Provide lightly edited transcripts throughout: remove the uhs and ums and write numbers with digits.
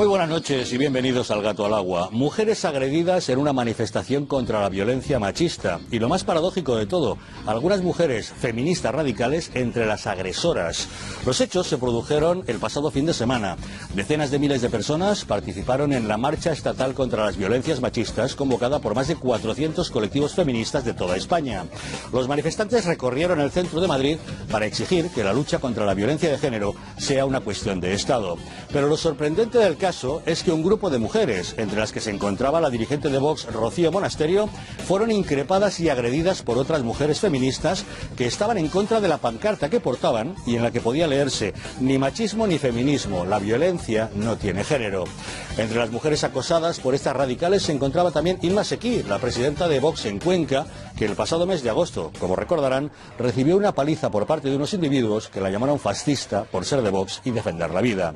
Muy buenas noches y bienvenidos al Gato al Agua. Mujeres agredidas en una manifestación contra la violencia machista. Y lo más paradójico de todo, algunas mujeres feministas radicales entre las agresoras. Los hechos se produjeron el pasado fin de semana. Decenas de miles de personas participaron en la marcha estatal contra las violencias machistas convocada por más de 400 colectivos feministas de toda España. Los manifestantes recorrieron el centro de Madrid para exigir que la lucha contra la violencia de género sea una cuestión de Estado. Pero lo sorprendente del caso es que un grupo de mujeres, entre las que se encontraba la dirigente de Vox, Rocío Monasterio, fueron increpadas y agredidas por otras mujeres feministas que estaban en contra de la pancarta que portaban y en la que podía leerse: ni machismo ni feminismo, la violencia no tiene género. Entre las mujeres acosadas por estas radicales se encontraba también Inma Sequí, la presidenta de Vox en Cuenca, que el pasado mes de agosto, como recordarán, recibió una paliza por parte de unos individuos que la llamaron fascista por ser de Vox y defender la vida.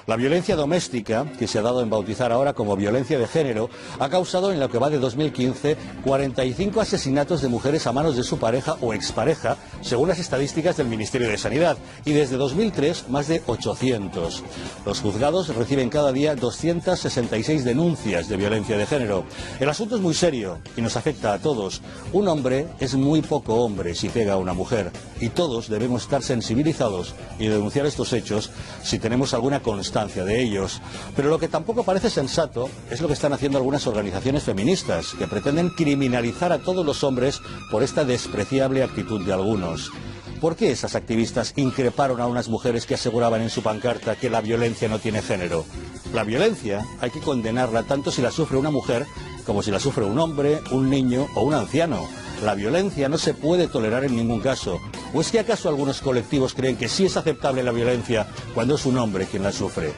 La violencia doméstica, que se ha dado en bautizar ahora como violencia de género, ha causado en lo que va de 2015 45 asesinatos de mujeres a manos de su pareja o expareja, según las estadísticas del Ministerio de Sanidad, y desde 2003 más de 800. Los juzgados reciben cada día 266 denuncias de violencia de género. El asunto es muy serio y nos afecta a todos. Un hombre es muy poco hombre si pega a una mujer, y todos debemos estar sensibilizados y denunciar estos hechos si tenemos alguna constancia de ellos. Pero lo que tampoco parece sensato es lo que están haciendo algunas organizaciones feministas, que pretenden criminalizar a todos los hombres por esta despreciable actitud de algunos. ¿Por qué esas activistas increparon a unas mujeres que aseguraban en su pancarta que la violencia no tiene género? La violencia hay que condenarla tanto si la sufre una mujer como si la sufre un hombre, un niño o un anciano. La violencia no se puede tolerar en ningún caso. ¿O es que acaso algunos colectivos creen que sí es aceptable la violencia cuando es un hombre quien la sufre?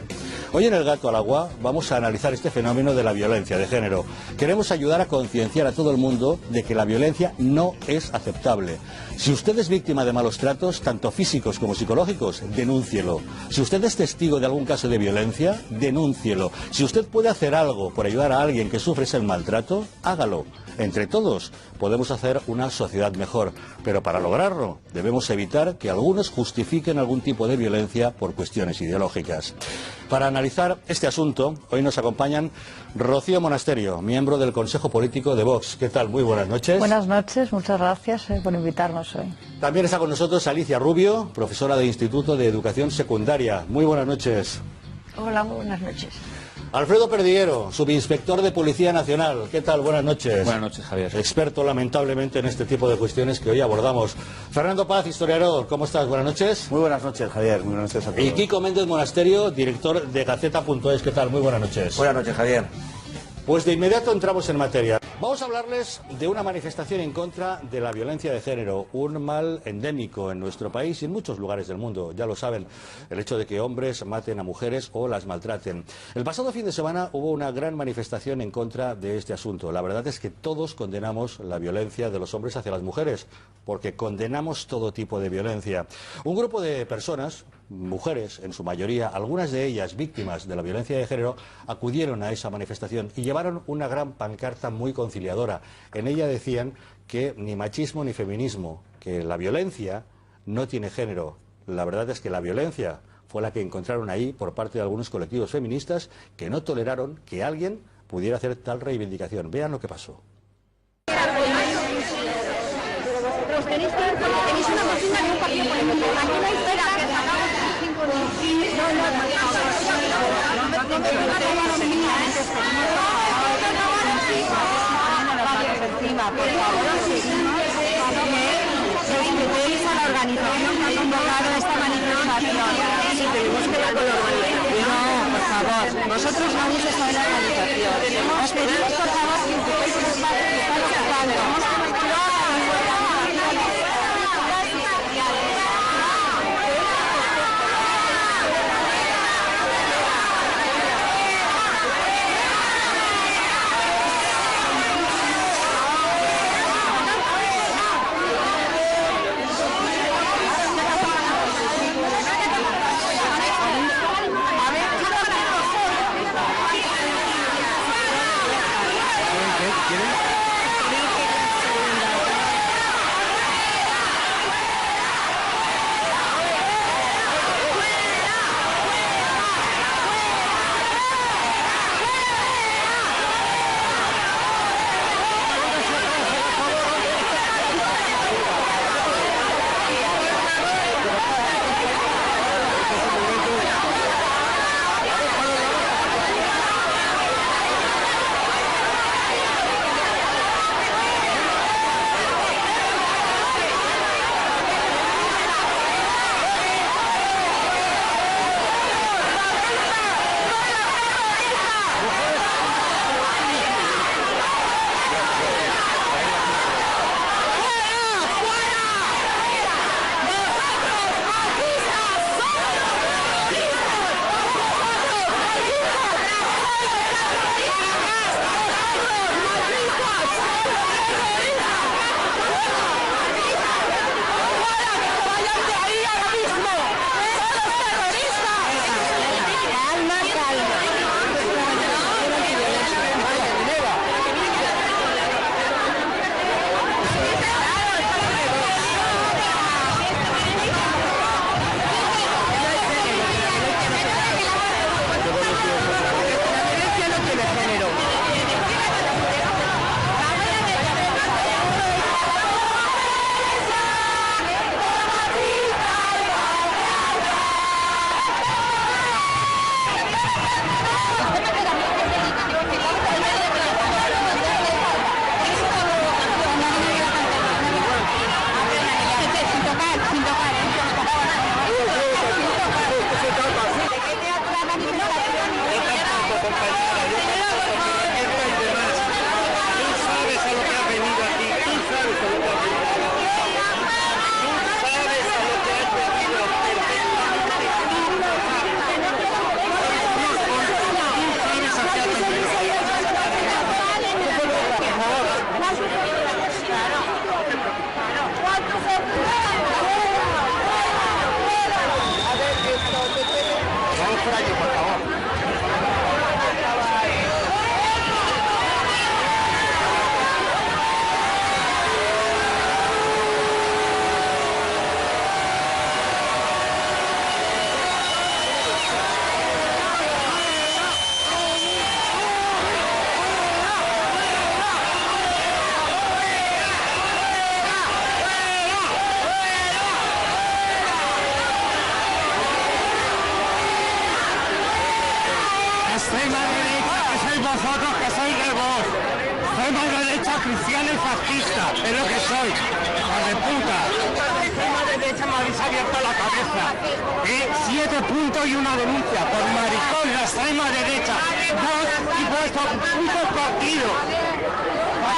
Hoy en el Gato al Agua vamos a analizar este fenómeno de la violencia de género. Queremos ayudar a concienciar a todo el mundo de que la violencia no es aceptable. Si usted es víctima de malos tratos, tanto físicos como psicológicos, denúncielo. Si usted es testigo de algún caso de violencia, denúncielo. Si usted puede hacer algo por ayudar a alguien que sufre ese maltrato, hágalo. Entre todos podemos hacer una sociedad mejor, pero para lograrlo debemos evitar que algunos justifiquen algún tipo de violencia por cuestiones ideológicas. Para analizar este asunto, hoy nos acompañan Rocío Monasterio, miembro del Consejo Político de Vox. ¿Qué tal? Muy buenas noches. Buenas noches, muchas gracias por invitarnos hoy. También está con nosotros Alicia Rubio, profesora de Instituto de Educación Secundaria. Muy buenas noches. Hola, muy buenas noches. Alfredo Perdiguero, subinspector de Policía Nacional. ¿Qué tal? Buenas noches. Buenas noches, Javier. Experto, lamentablemente, en este tipo de cuestiones que hoy abordamos. Fernando Paz, historiador, ¿cómo estás? Buenas noches. Muy buenas noches, Javier. Muy buenas noches a todos. Y Kiko Méndez Monasterio, director de Gaceta.es. ¿Qué tal? Muy buenas noches. Buenas noches, Javier. Pues de inmediato entramos en materia. Vamos a hablarles de una manifestación en contra de la violencia de género, un mal endémico en nuestro país y en muchos lugares del mundo, ya lo saben, el hecho de que hombres maten a mujeres o las maltraten. El pasado fin de semana hubo una gran manifestación en contra de este asunto. La verdad es que todos condenamos la violencia de los hombres hacia las mujeres, porque condenamos todo tipo de violencia. Un grupo de personas, mujeres en su mayoría, algunas de ellas víctimas de la violencia de género, acudieron a esa manifestación y llevaron una gran pancarta muy conciliadora. En ella decían que ni machismo ni feminismo, que la violencia no tiene género. La verdad es que la violencia fue la que encontraron ahí por parte de algunos colectivos feministas que no toleraron que alguien pudiera hacer tal reivindicación. Vean lo que pasó. Tenéis una consigna de un partido político. Aquí no hay espera. Encima, por favor, respetéis a la organización que ha convocado esta manifestación. Si pedimos que la con la organización. No, por favor, nosotros vamos a estar en la organización. Os pedimos, por favor, que ocupéis el espacio que está ocupando. por allí, por favor. Extrema derecha, que sois vosotros, que sois de vos. Extrema derecha cristiana y fascista, es lo que sois, hijos de puta. La extrema derecha me habéis abierto la cabeza. 7 puntos y una denuncia por maricón, la extrema derecha. Vos y vuestro puto partido. La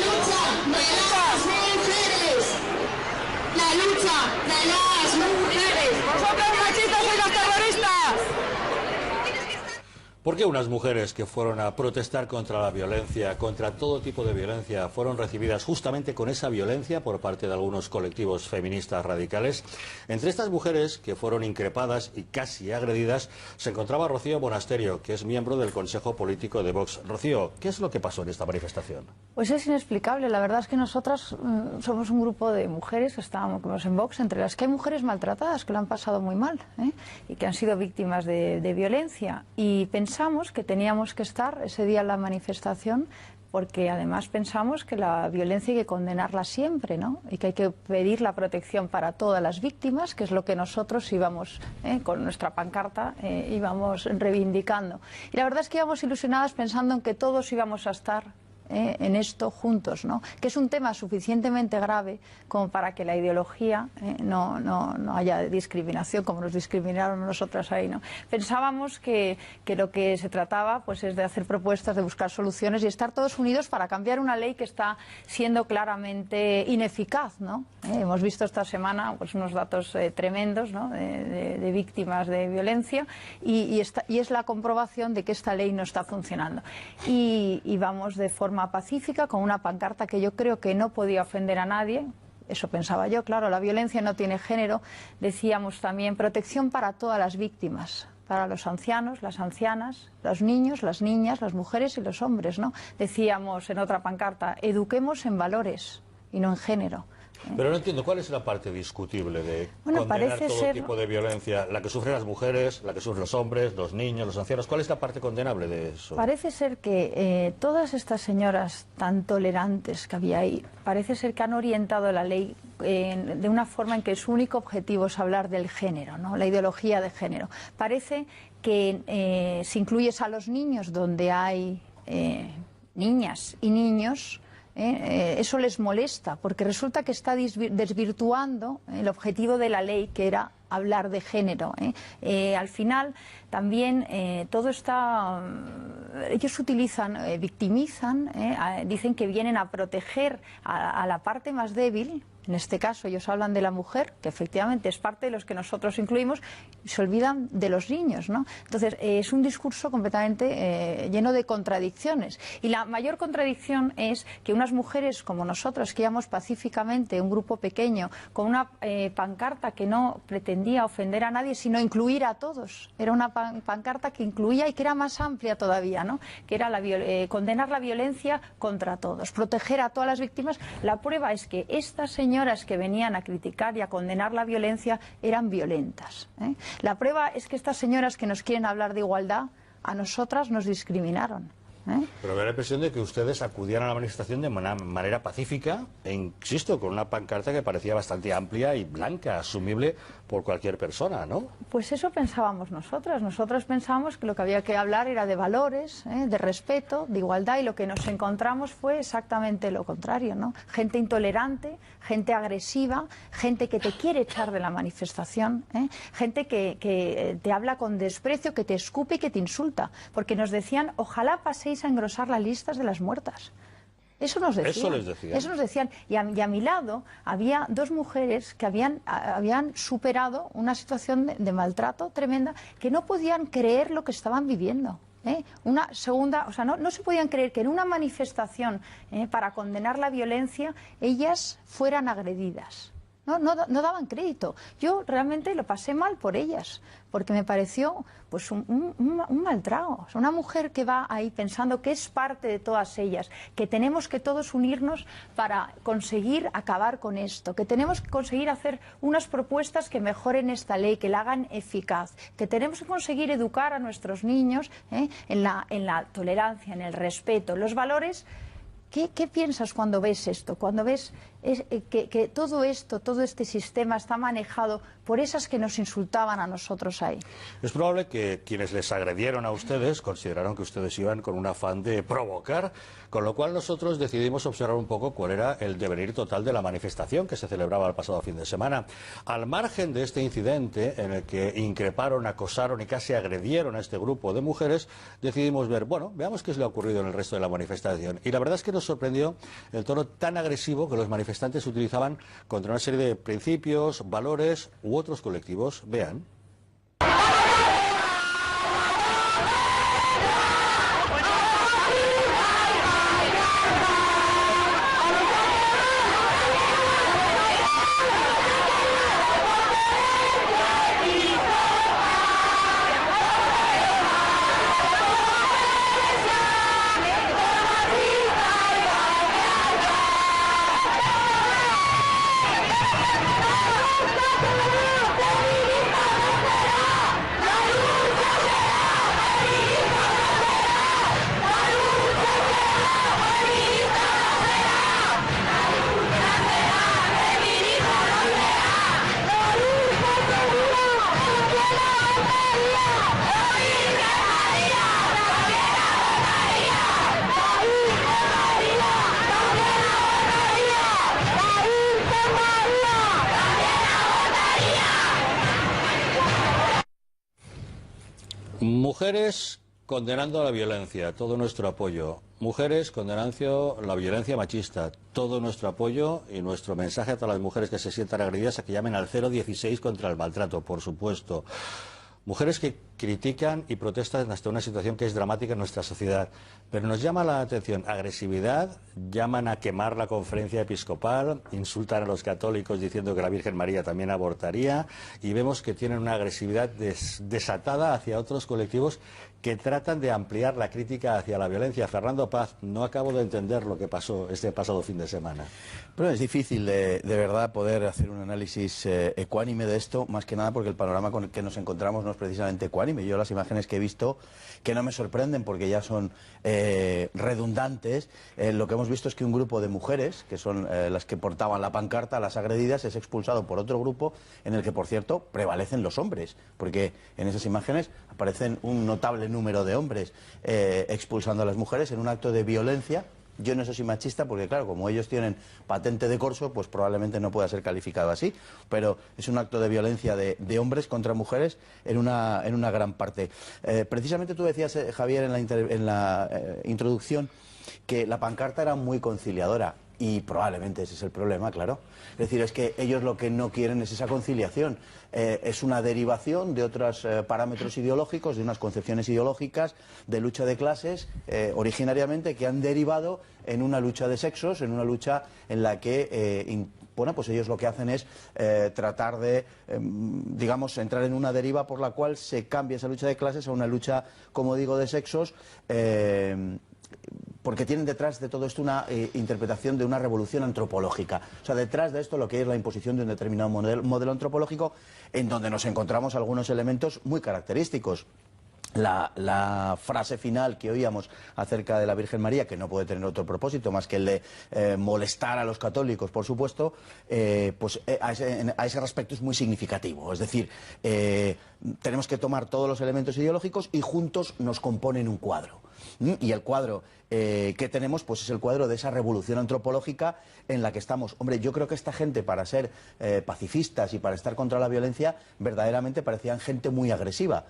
lucha de las mujeres. La lucha de las mujeres. ¡Vosotros machistas sois los terroristas! ¿Por qué unas mujeres que fueron a protestar contra la violencia, contra todo tipo de violencia, fueron recibidas justamente con esa violencia por parte de algunos colectivos feministas radicales? Entre estas mujeres que fueron increpadas y casi agredidas se encontraba Rocío Monasterio, que es miembro del Consejo Político de Vox. Rocío, ¿qué es lo que pasó en esta manifestación? Pues es inexplicable. La verdad es que nosotras somos un grupo de mujeres que estábamos en Vox, entre las que hay mujeres maltratadas, que lo han pasado muy mal, y que han sido víctimas de violencia. Y pensamos que teníamos que estar ese día en la manifestación porque además pensamos que la violencia hay que condenarla siempre, ¿no? Y que hay que pedir la protección para todas las víctimas, que es lo que nosotros íbamos, con nuestra pancarta, íbamos reivindicando. Y la verdad es que íbamos ilusionadas pensando en que todos íbamos a estar en esto juntos, ¿no? Que es un tema suficientemente grave como para que la ideología no haya discriminación como nos discriminaron nosotras ahí, ¿no? Pensábamos que lo que se trataba pues es de hacer propuestas, de buscar soluciones y estar todos unidos para cambiar una ley que está siendo claramente ineficaz, ¿no? Hemos visto esta semana pues unos datos tremendos, ¿no? de víctimas de violencia y es la comprobación de que esta ley no está funcionando y vamos de forma pacífica con una pancarta que yo creo que no podía ofender a nadie. Eso pensaba yo, claro, la violencia no tiene género. Decíamos también protección para todas las víctimas, para los ancianos, las ancianas, los niños, las niñas, las mujeres y los hombres, ¿no? Decíamos en otra pancarta, eduquemos en valores y no en género. Pero no entiendo, ¿cuál es la parte discutible de Bueno, condenar todo ser... tipo de violencia? La que sufren las mujeres, la que sufren los hombres, los niños, los ancianos. ¿Cuál es la parte condenable de eso? Parece ser que todas estas señoras tan tolerantes que había ahí, parece ser que han orientado la ley de una forma en que su único objetivo es hablar del género, ¿no? La ideología de género. Parece que si incluyes a los niños donde hay niñas y niños, eso les molesta, porque resulta que está desvirtuando el objetivo de la ley, que era hablar de género. Al final, también todo está... ellos utilizan, victimizan, dicen que vienen a proteger a la parte más débil. En este caso ellos hablan de la mujer, que efectivamente es parte de los que nosotros incluimos, y se olvidan de los niños, ¿no? Entonces es un discurso completamente lleno de contradicciones. Y la mayor contradicción es que unas mujeres como nosotros, que íbamos pacíficamente, un grupo pequeño, con una pancarta que no pretendía ofender a nadie, sino incluir a todos. Era una pancarta que incluía y que era más amplia todavía, ¿no? Que era condenar la violencia contra todos, proteger a todas las víctimas. La prueba es que estas señoras que venían a criticar y a condenar la violencia eran violentas. La prueba es que estas señoras que nos quieren hablar de igualdad, a nosotras nos discriminaron. Pero me da la impresión de que ustedes acudían a la manifestación de manera pacífica e, insisto, con una pancarta que parecía bastante amplia y blanca, asumible por cualquier persona, ¿no? Pues eso pensábamos nosotras. Nosotros pensábamos que lo que había que hablar era de valores, de respeto, de igualdad, y lo que nos encontramos fue exactamente lo contrario, ¿no? Gente intolerante, gente agresiva, gente que te quiere echar de la manifestación, gente que te habla con desprecio, que te escupe y que te insulta, porque nos decían, ojalá paséis a engrosar las listas de las muertas. Eso nos decían. Eso les decían. Eso nos decían. Y a mi lado había dos mujeres que habían superado una situación de maltrato tremenda, que no podían creer lo que estaban viviendo. Una segunda, o sea, no se podían creer que en una manifestación para condenar la violencia ellas fueran agredidas. no daban crédito. Yo realmente lo pasé mal por ellas, porque me pareció pues un mal trago. O sea, una mujer que va ahí pensando que es parte de todas ellas, que tenemos que todos unirnos para conseguir acabar con esto, que tenemos que conseguir hacer unas propuestas que mejoren esta ley, que la hagan eficaz, que tenemos que conseguir educar a nuestros niños en la tolerancia, en el respeto, los valores. ¿Qué piensas cuando ves esto? Cuando ves que todo esto, todo este sistema está manejado por esas que nos insultaban a nosotros ahí. Es probable que quienes les agredieron a ustedes consideraron que ustedes iban con un afán de provocar, con lo cual nosotros decidimos observar un poco cuál era el devenir total de la manifestación que se celebraba el pasado fin de semana. Al margen de este incidente en el que increparon, acosaron y casi agredieron a este grupo de mujeres, decidimos ver, bueno, veamos qué es lo que ha ocurrido en el resto de la manifestación. Y la verdad es que nos sorprendió el tono tan agresivo que los manifestantes utilizaban contra una serie de principios, valores u otros colectivos. Vean. Mujeres condenando la violencia, todo nuestro apoyo. Mujeres condenando la violencia machista, todo nuestro apoyo y nuestro mensaje a todas las mujeres que se sientan agredidas a que llamen al 016 contra el maltrato, por supuesto. Mujeres que critican y protestan hasta una situación que es dramática en nuestra sociedad. Pero nos llama la atención agresividad, llaman a quemar la conferencia episcopal, insultan a los católicos diciendo que la Virgen María también abortaría, y vemos que tienen una agresividad desatada hacia otros colectivos que tratan de ampliar la crítica hacia la violencia. Fernando Paz, no acabo de entender lo que pasó este pasado fin de semana. Pero es difícil de verdad poder hacer un análisis ecuánime de esto, más que nada porque el panorama con el que nos encontramos no es precisamente ecuánime. Yo las imágenes que he visto, que no me sorprenden porque ya son redundantes, lo que hemos visto es que un grupo de mujeres, que son las que portaban la pancarta, las agredidas, es expulsado por otro grupo en el que, por cierto, prevalecen los hombres, porque en esas imágenes aparecen un notable número de hombres expulsando a las mujeres en un acto de violencia. Yo no soy machista porque, claro, como ellos tienen patente de corso, pues probablemente no pueda ser calificado así, pero es un acto de violencia de hombres contra mujeres en una gran parte. Precisamente tú decías, Javier, en la introducción, que la pancarta era muy conciliadora. Y probablemente ese es el problema, claro. Es decir, es que ellos lo que no quieren es esa conciliación. Es una derivación de otros parámetros ideológicos, de unas concepciones ideológicas de lucha de clases, originariamente, que han derivado en una lucha de sexos, en una lucha en la que bueno, pues ellos lo que hacen es tratar de, digamos, entrar en una deriva por la cual se cambia esa lucha de clases a una lucha, como digo, de sexos, porque tienen detrás de todo esto una interpretación de una revolución antropológica. O sea, detrás de esto lo que es la imposición de un determinado modelo antropológico en donde nos encontramos algunos elementos muy característicos. La frase final que oíamos acerca de la Virgen María, que no puede tener otro propósito más que el de molestar a los católicos, por supuesto, pues a ese respecto es muy significativo. Es decir, tenemos que tomar todos los elementos ideológicos y juntos nos componen un cuadro. Y el cuadro que tenemos, pues es el cuadro de esa revolución antropológica en la que estamos. Hombre, yo creo que esta gente, para ser pacifistas y para estar contra la violencia, verdaderamente parecían gente muy agresiva.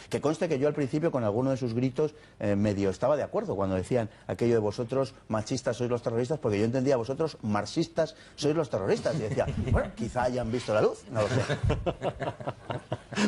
Que conste que yo al principio con alguno de sus gritos medio estaba de acuerdo cuando decían aquello de vosotros machistas sois los terroristas, porque yo entendía vosotros marxistas sois los terroristas. Y decía, bueno, quizá hayan visto la luz, no lo sé.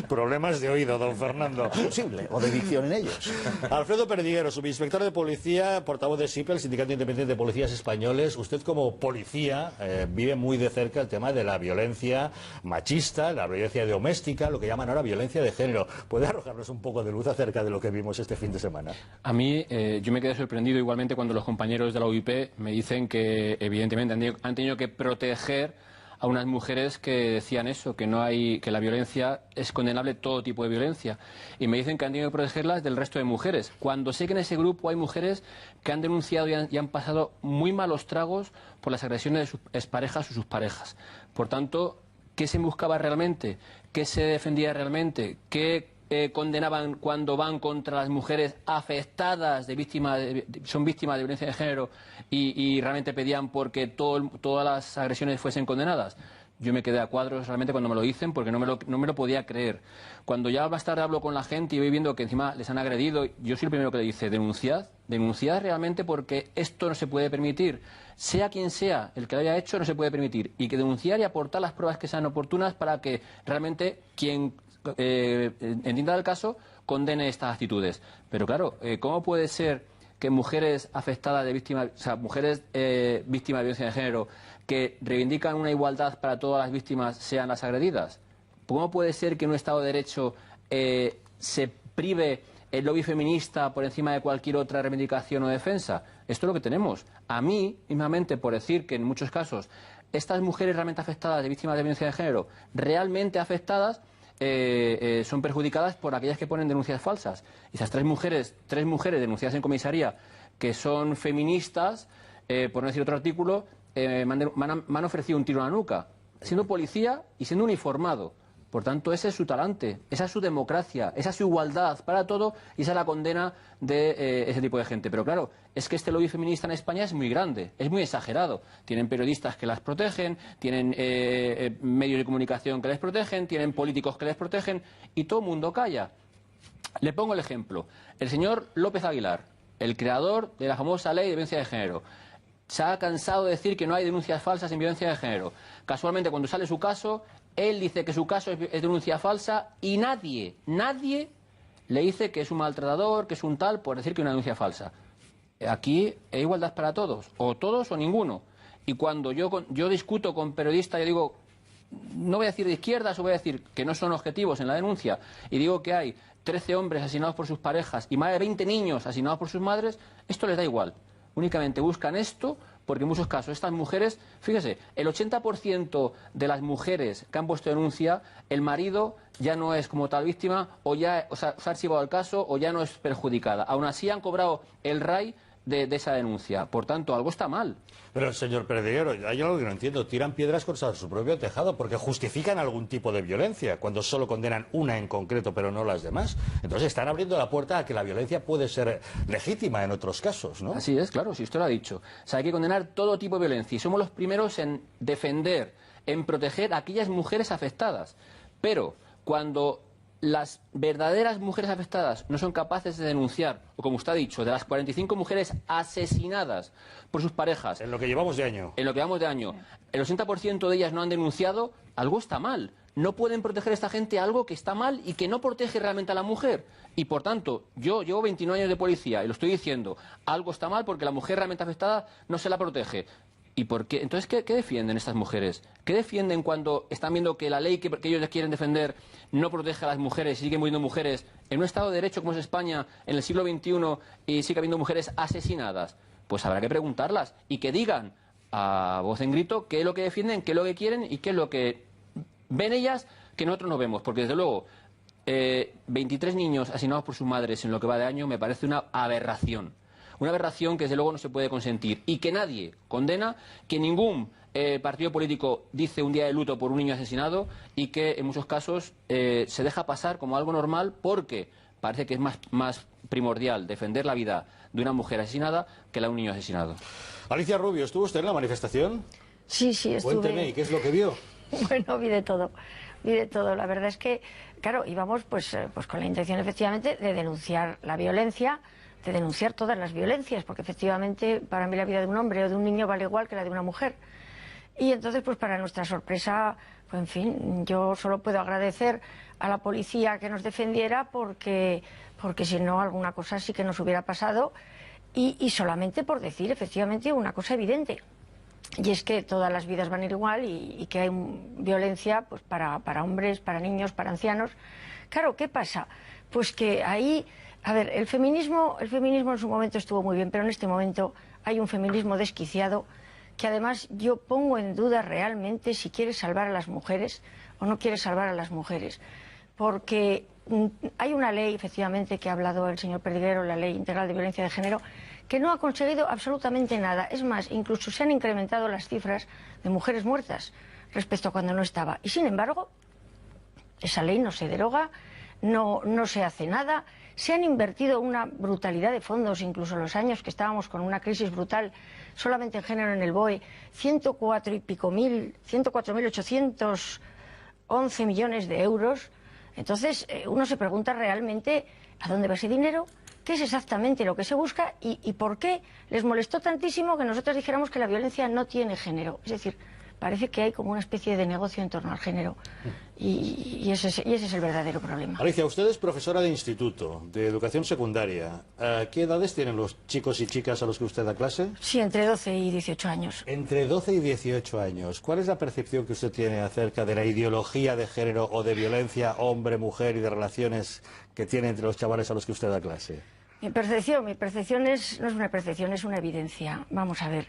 Problemas de oído, don Fernando. Posible, o de dicción en ellos. Alfredo Perdiguero, subinspector de policía, portavoz de SIPE, el Sindicato Independiente de Policías Españoles. Usted como policía vive muy de cerca el tema de la violencia machista, la violencia doméstica, lo que llaman ahora violencia de género. ¿Puede arrojarnos un poco de luz acerca de lo que vimos este fin de semana? A mí, yo me quedé sorprendido igualmente cuando los compañeros de la UIP me dicen que evidentemente han tenido que proteger a unas mujeres que decían eso, que la violencia es condenable, todo tipo de violencia, y me dicen que han tenido que protegerlas del resto de mujeres, cuando sé que en ese grupo hay mujeres que han denunciado y han pasado muy malos tragos por las agresiones de sus exparejas o sus parejas. Por tanto, ¿qué se buscaba realmente? ¿Qué se defendía realmente? ¿Qué condenaban cuando van contra las mujeres afectadas son víctimas de violencia de género y realmente pedían porque todas las agresiones fuesen condenadas? Yo me quedé a cuadros realmente cuando me lo dicen, porque no me lo podía creer. Cuando ya más tarde hablo con la gente y voy viendo que encima les han agredido, yo soy el primero que le dice: denunciad realmente, porque esto no se puede permitir. Sea quien sea el que lo haya hecho, no se puede permitir. Y que denunciar y aportar las pruebas que sean oportunas para que realmente quien entienda el caso condene estas actitudes. Pero claro, ¿cómo puede ser que mujeres afectadas mujeres víctimas de violencia de género que reivindican una igualdad para todas las víctimas sean las agredidas? ¿Cómo puede ser que en un Estado de Derecho se prive el lobby feminista por encima de cualquier otra reivindicación o defensa? Esto es lo que tenemos. A mí, mismamente, por decir que en muchos casos estas mujeres realmente afectadas de víctimas de violencia de género, realmente afectadas, son perjudicadas por aquellas que ponen denuncias falsas. Y esas tres mujeres denunciadas en comisaría, que son feministas, por no decir otro artículo, me han ofrecido un tiro en la nuca, siendo policía y siendo uniformado. Por tanto, ese es su talante, esa es su democracia, esa es su igualdad para todo, y esa es la condena de ese tipo de gente. Pero claro, es que este lobby feminista en España es muy grande, es muy exagerado. Tienen periodistas que las protegen, tienen medios de comunicación que les protegen, tienen políticos que les protegen, y todo el mundo calla. Le pongo el ejemplo. El señor López Aguilar, el creador de la famosa ley de violencia de género, se ha cansado de decir que no hay denuncias falsas en violencia de género. Casualmente, cuando sale su caso, él dice que su caso es denuncia falsa y nadie le dice que es un maltratador, que es un tal, por decir que es una denuncia falsa. Aquí hay igualdad para todos o ninguno. Y cuando yo discuto con periodistas, yo digo, no voy a decir de izquierdas, o voy a decir que no son objetivos en la denuncia, y digo que hay 13 hombres asesinados por sus parejas y más de 20 niños asesinados por sus madres, esto les da igual. Únicamente buscan esto porque en muchos casos estas mujeres, fíjese, el 80% de las mujeres que han puesto denuncia, el marido ya no es como tal víctima se ha archivado el caso o ya no es perjudicada. Aún así han cobrado el RAI de esa denuncia. Por tanto, algo está mal. Pero, señor Perdiguero, hay algo que no entiendo. Tiran piedras contra su propio tejado porque justifican algún tipo de violencia cuando solo condenan una en concreto, pero no las demás. Entonces están abriendo la puerta a que la violencia puede ser legítima en otros casos, ¿no? Así es, claro, si usted lo ha dicho. O sea, hay que condenar todo tipo de violencia y somos los primeros en defender, en proteger a aquellas mujeres afectadas. Pero cuando las verdaderas mujeres afectadas no son capaces de denunciar, o como usted ha dicho, de las 45 mujeres asesinadas por sus parejas... En lo que llevamos de año. En lo que llevamos de año. El 80% de ellas no han denunciado, algo está mal. No pueden proteger a esta gente algo que está mal y que no protege realmente a la mujer. Y por tanto, yo llevo 29 años de policía y lo estoy diciendo, algo está mal porque la mujer realmente afectada no se la protege. ¿Y por qué? Entonces, ¿qué defienden estas mujeres? ¿Qué defienden cuando están viendo que la ley que ellos quieren defender no protege a las mujeres y siguen muriendo mujeres en un Estado de Derecho como es España en el siglo XXI y sigue habiendo mujeres asesinadas? Pues habrá que preguntarlas y que digan a voz en grito qué es lo que defienden, qué es lo que quieren y qué es lo que ven ellas que nosotros no vemos. Porque desde luego, 23 niños asesinados por sus madres en lo que va de año me parece una aberración. Una aberración que desde luego no se puede consentir y que nadie condena, que ningún partido político dice un día de luto por un niño asesinado y que en muchos casos se deja pasar como algo normal porque parece que es más primordial defender la vida de una mujer asesinada que la de un niño asesinado. Alicia Rubio, ¿estuvo usted en la manifestación? Sí, estuve. Cuénteme, ¿y qué es lo que vio? Bueno, vi de todo. La verdad es que, claro, íbamos pues con la intención efectivamente de denunciar la violencia, de denunciar todas las violencias, porque efectivamente para mí la vida de un hombre o de un niño vale igual que la de una mujer. Y entonces, pues para nuestra sorpresa, Pues en fin, yo solo puedo agradecer a la policía que nos defendiera porque si no alguna cosa sí que nos hubiera pasado y solamente por decir efectivamente una cosa evidente. Y es que todas las vidas van a ir igual y que hay violencia pues para hombres, para niños, para ancianos. Claro, ¿qué pasa? Pues que ahí, a ver, el feminismo en su momento estuvo muy bien, pero en este momento hay un feminismo desquiciado que además yo pongo en duda realmente si quiere salvar a las mujeres o no quiere salvar a las mujeres. Porque hay una ley, efectivamente, que ha hablado el señor Perdiguero, la Ley Integral de Violencia de Género, que no ha conseguido absolutamente nada. Es más, incluso se han incrementado las cifras de mujeres muertas respecto a cuando no estaba. Y sin embargo, esa ley no se deroga, no se hace nada. Se han invertido una brutalidad de fondos, incluso en los años que estábamos con una crisis brutal, solamente en género en el BOE, 104.811 millones de euros. Entonces, uno se pregunta realmente a dónde va ese dinero, qué es exactamente lo que se busca y por qué les molestó tantísimo que nosotros dijéramos que la violencia no tiene género. Es decir, parece que hay como una especie de negocio en torno al género y ese es el verdadero problema. Alicia, usted es profesora de instituto, de educación secundaria. ¿A qué edades tienen los chicos y chicas a los que usted da clase? Sí, entre 12 y 18 años. Entre 12 y 18 años. ¿Cuál es la percepción que usted tiene acerca de la ideología de género o de violencia hombre-mujer y de relaciones que tiene entre los chavales a los que usted da clase? Mi percepción no es una percepción, es una evidencia. Vamos a ver.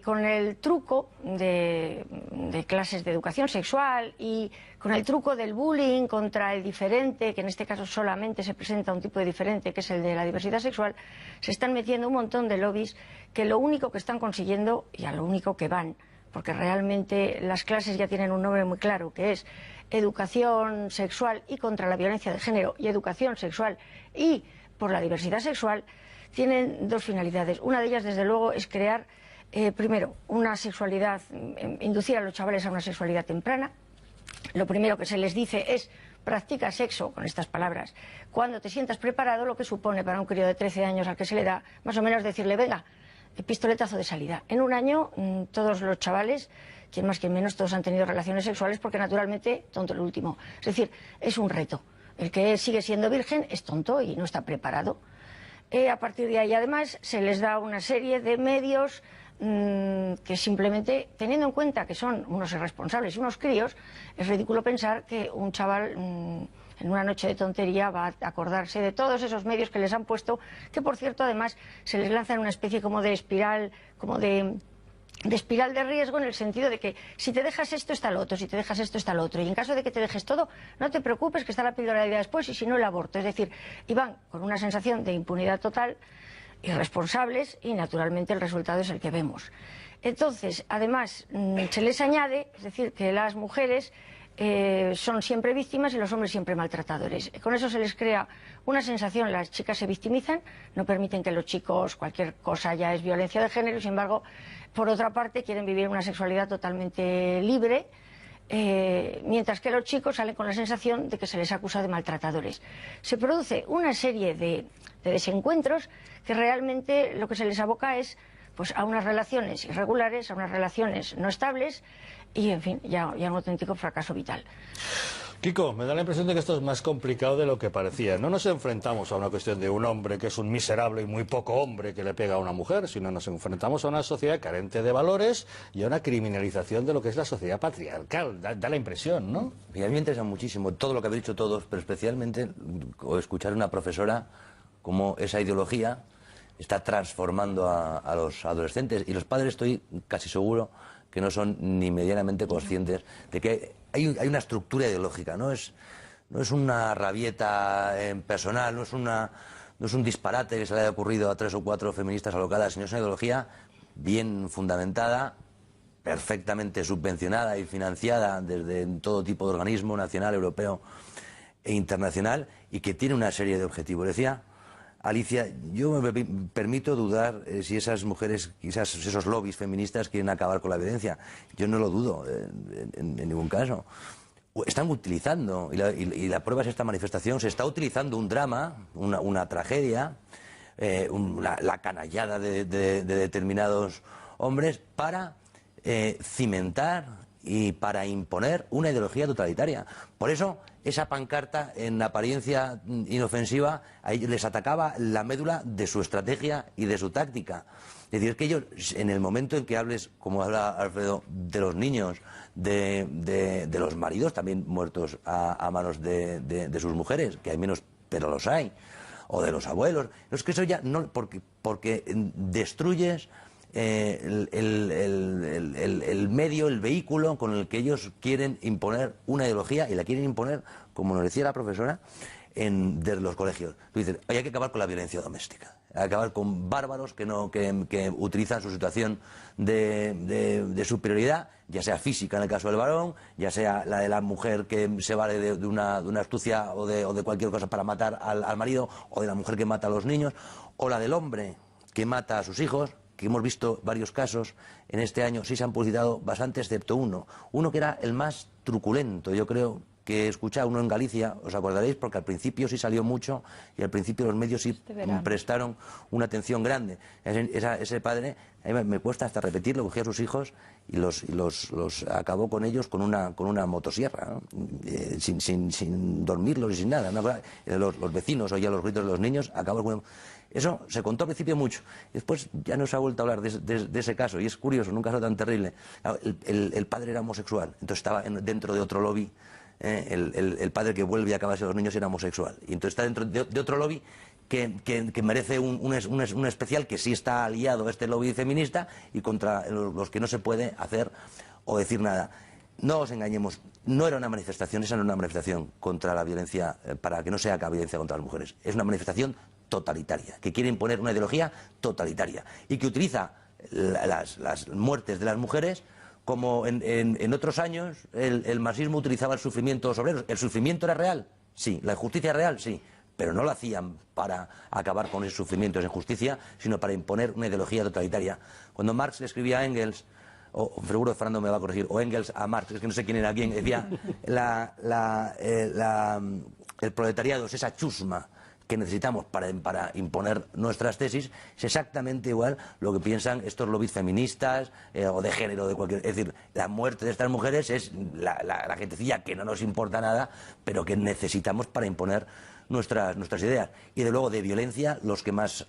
Con el truco de clases de educación sexual y con el truco del bullying contra el diferente, que en este caso solamente se presenta un tipo de diferente, que es el de la diversidad sexual, se están metiendo un montón de lobbies que lo único que están consiguiendo, y a lo único que van, porque realmente las clases ya tienen un nombre muy claro, que es educación sexual y contra la violencia de género, y educación sexual y por la diversidad sexual, tienen dos finalidades. Una de ellas, desde luego, es crear primero, una sexualidad, inducir a los chavales a una sexualidad temprana. Lo primero que se les dice es practica sexo, con estas palabras, cuando te sientas preparado, lo que supone para un crío de 13 años al que se le da más o menos decirle, venga, pistoletazo de salida. En un año todos los chavales, quien más quien menos, todos han tenido relaciones sexuales porque naturalmente tonto el último. Es decir, es un reto. El que sigue siendo virgen es tonto y no está preparado. A partir de ahí además se les da una serie de medios que simplemente, teniendo en cuenta que son unos irresponsables y unos críos, es ridículo pensar que un chaval en una noche de tontería va a acordarse de todos esos medios que les han puesto, que por cierto además se les lanza en una especie como de espiral, de espiral de riesgo, en el sentido de que si te dejas esto está lo otro, si te dejas esto está lo otro, y en caso de que te dejes todo, no te preocupes que está la píldora de vida después y si no el aborto. Es decir, y van con una sensación de impunidad total, irresponsables, y naturalmente el resultado es el que vemos. Entonces, además, se les añade, es decir, que las mujeres son siempre víctimas y los hombres siempre maltratadores. Con eso se les crea una sensación, las chicas se victimizan, no permiten que los chicos, cualquier cosa ya es violencia de género, y sin embargo, por otra parte, quieren vivir una sexualidad totalmente libre, mientras que los chicos salen con la sensación de que se les acusa de maltratadores. Se produce una serie de desencuentros que realmente lo que se les aboca es pues a unas relaciones irregulares, a unas relaciones no estables y, en fin, ya un auténtico fracaso vital. Kiko, me da la impresión de que esto es más complicado de lo que parecía. No nos enfrentamos a una cuestión de un hombre que es un miserable y muy poco hombre que le pega a una mujer, sino nos enfrentamos a una sociedad carente de valores y a una criminalización de lo que es la sociedad patriarcal. Da la impresión, ¿no? Y a mí me interesa muchísimo todo lo que habéis dicho todos, pero especialmente escuchar a una profesora cómo esa ideología está transformando a los adolescentes. Y los padres, estoy casi seguro que no son ni medianamente conscientes de que hay una estructura ideológica, no es una rabieta personal, no es un disparate que se le haya ocurrido a 3 o 4 feministas alocadas, sino es una ideología bien fundamentada, perfectamente subvencionada y financiada desde todo tipo de organismo nacional, europeo e internacional, y que tiene una serie de objetivos. Decía Alicia, yo me permito dudar si esas mujeres, quizás esos lobbies feministas quieren acabar con la violencia. Yo no lo dudo en ningún caso. Están utilizando, y la prueba es esta manifestación, se está utilizando un drama, una tragedia, la canallada de determinados hombres para cimentar y para imponer una ideología totalitaria. Por eso, esa pancarta, en apariencia inofensiva, les atacaba la médula de su estrategia y de su táctica. Es decir, es que ellos, en el momento en que hables, como habla Alfredo, de los niños, de los maridos también muertos a manos de sus mujeres, que hay menos, pero los hay, o de los abuelos, no es que eso ya no, porque destruyes el medio, el vehículo con el que ellos quieren imponer una ideología, y la quieren imponer, como nos decía la profesora, desde los colegios. Tú dices, hay que acabar con la violencia doméstica, hay que acabar con bárbaros que utilizan su situación de superioridad, ya sea física en el caso del varón, ya sea la de la mujer que se vale de una astucia o de cualquier cosa para matar al marido, o de la mujer que mata a los niños, o la del hombre que mata a sus hijos, que hemos visto varios casos en este año. Sí se han publicitado bastante, excepto uno que era el más truculento, yo creo, que escucha uno en Galicia, os acordaréis, porque al principio sí salió mucho y al principio los medios sí prestaron una atención grande. Ese padre, a mí me cuesta hasta repetirlo, cogía a sus hijos y los acabó con ellos con una motosierra, ¿no? sin dormirlos y sin nada, ¿no? Los vecinos oían los gritos de los niños, acabó con... Eso se contó al principio mucho. Después ya no se ha vuelto a hablar de ese caso, y es curioso, en un caso tan terrible. El padre era homosexual, entonces estaba dentro de otro lobby. El padre que vuelve a acabarse a los niños era homosexual, y entonces está dentro de otro lobby que merece un especial, que sí está aliado a este lobby feminista y contra los que no se puede hacer o decir nada. No os engañemos, no era una manifestación, esa no era una manifestación contra la violencia, para que no se haga violencia contra las mujeres. Es una manifestación totalitaria, que quiere imponer una ideología totalitaria y que utiliza las muertes de las mujeres como en otros años el marxismo utilizaba el sufrimiento de los obreros. ¿El sufrimiento era real? Sí. ¿La injusticia era real? Sí. Pero no lo hacían para acabar con ese sufrimiento, esa injusticia, sino para imponer una ideología totalitaria. Cuando Marx le escribía a Engels, o seguro Fernando me va a corregir, o Engels a Marx, es que no sé quién era quién, decía el proletariado es esa chusma que necesitamos para imponer nuestras tesis. Es exactamente igual lo que piensan estos lobbies feministas o de género, de cualquier... Es decir, la muerte de estas mujeres es la gentecilla que no nos importa nada, pero que necesitamos para imponer nuestras ideas. Y de luego de violencia los que más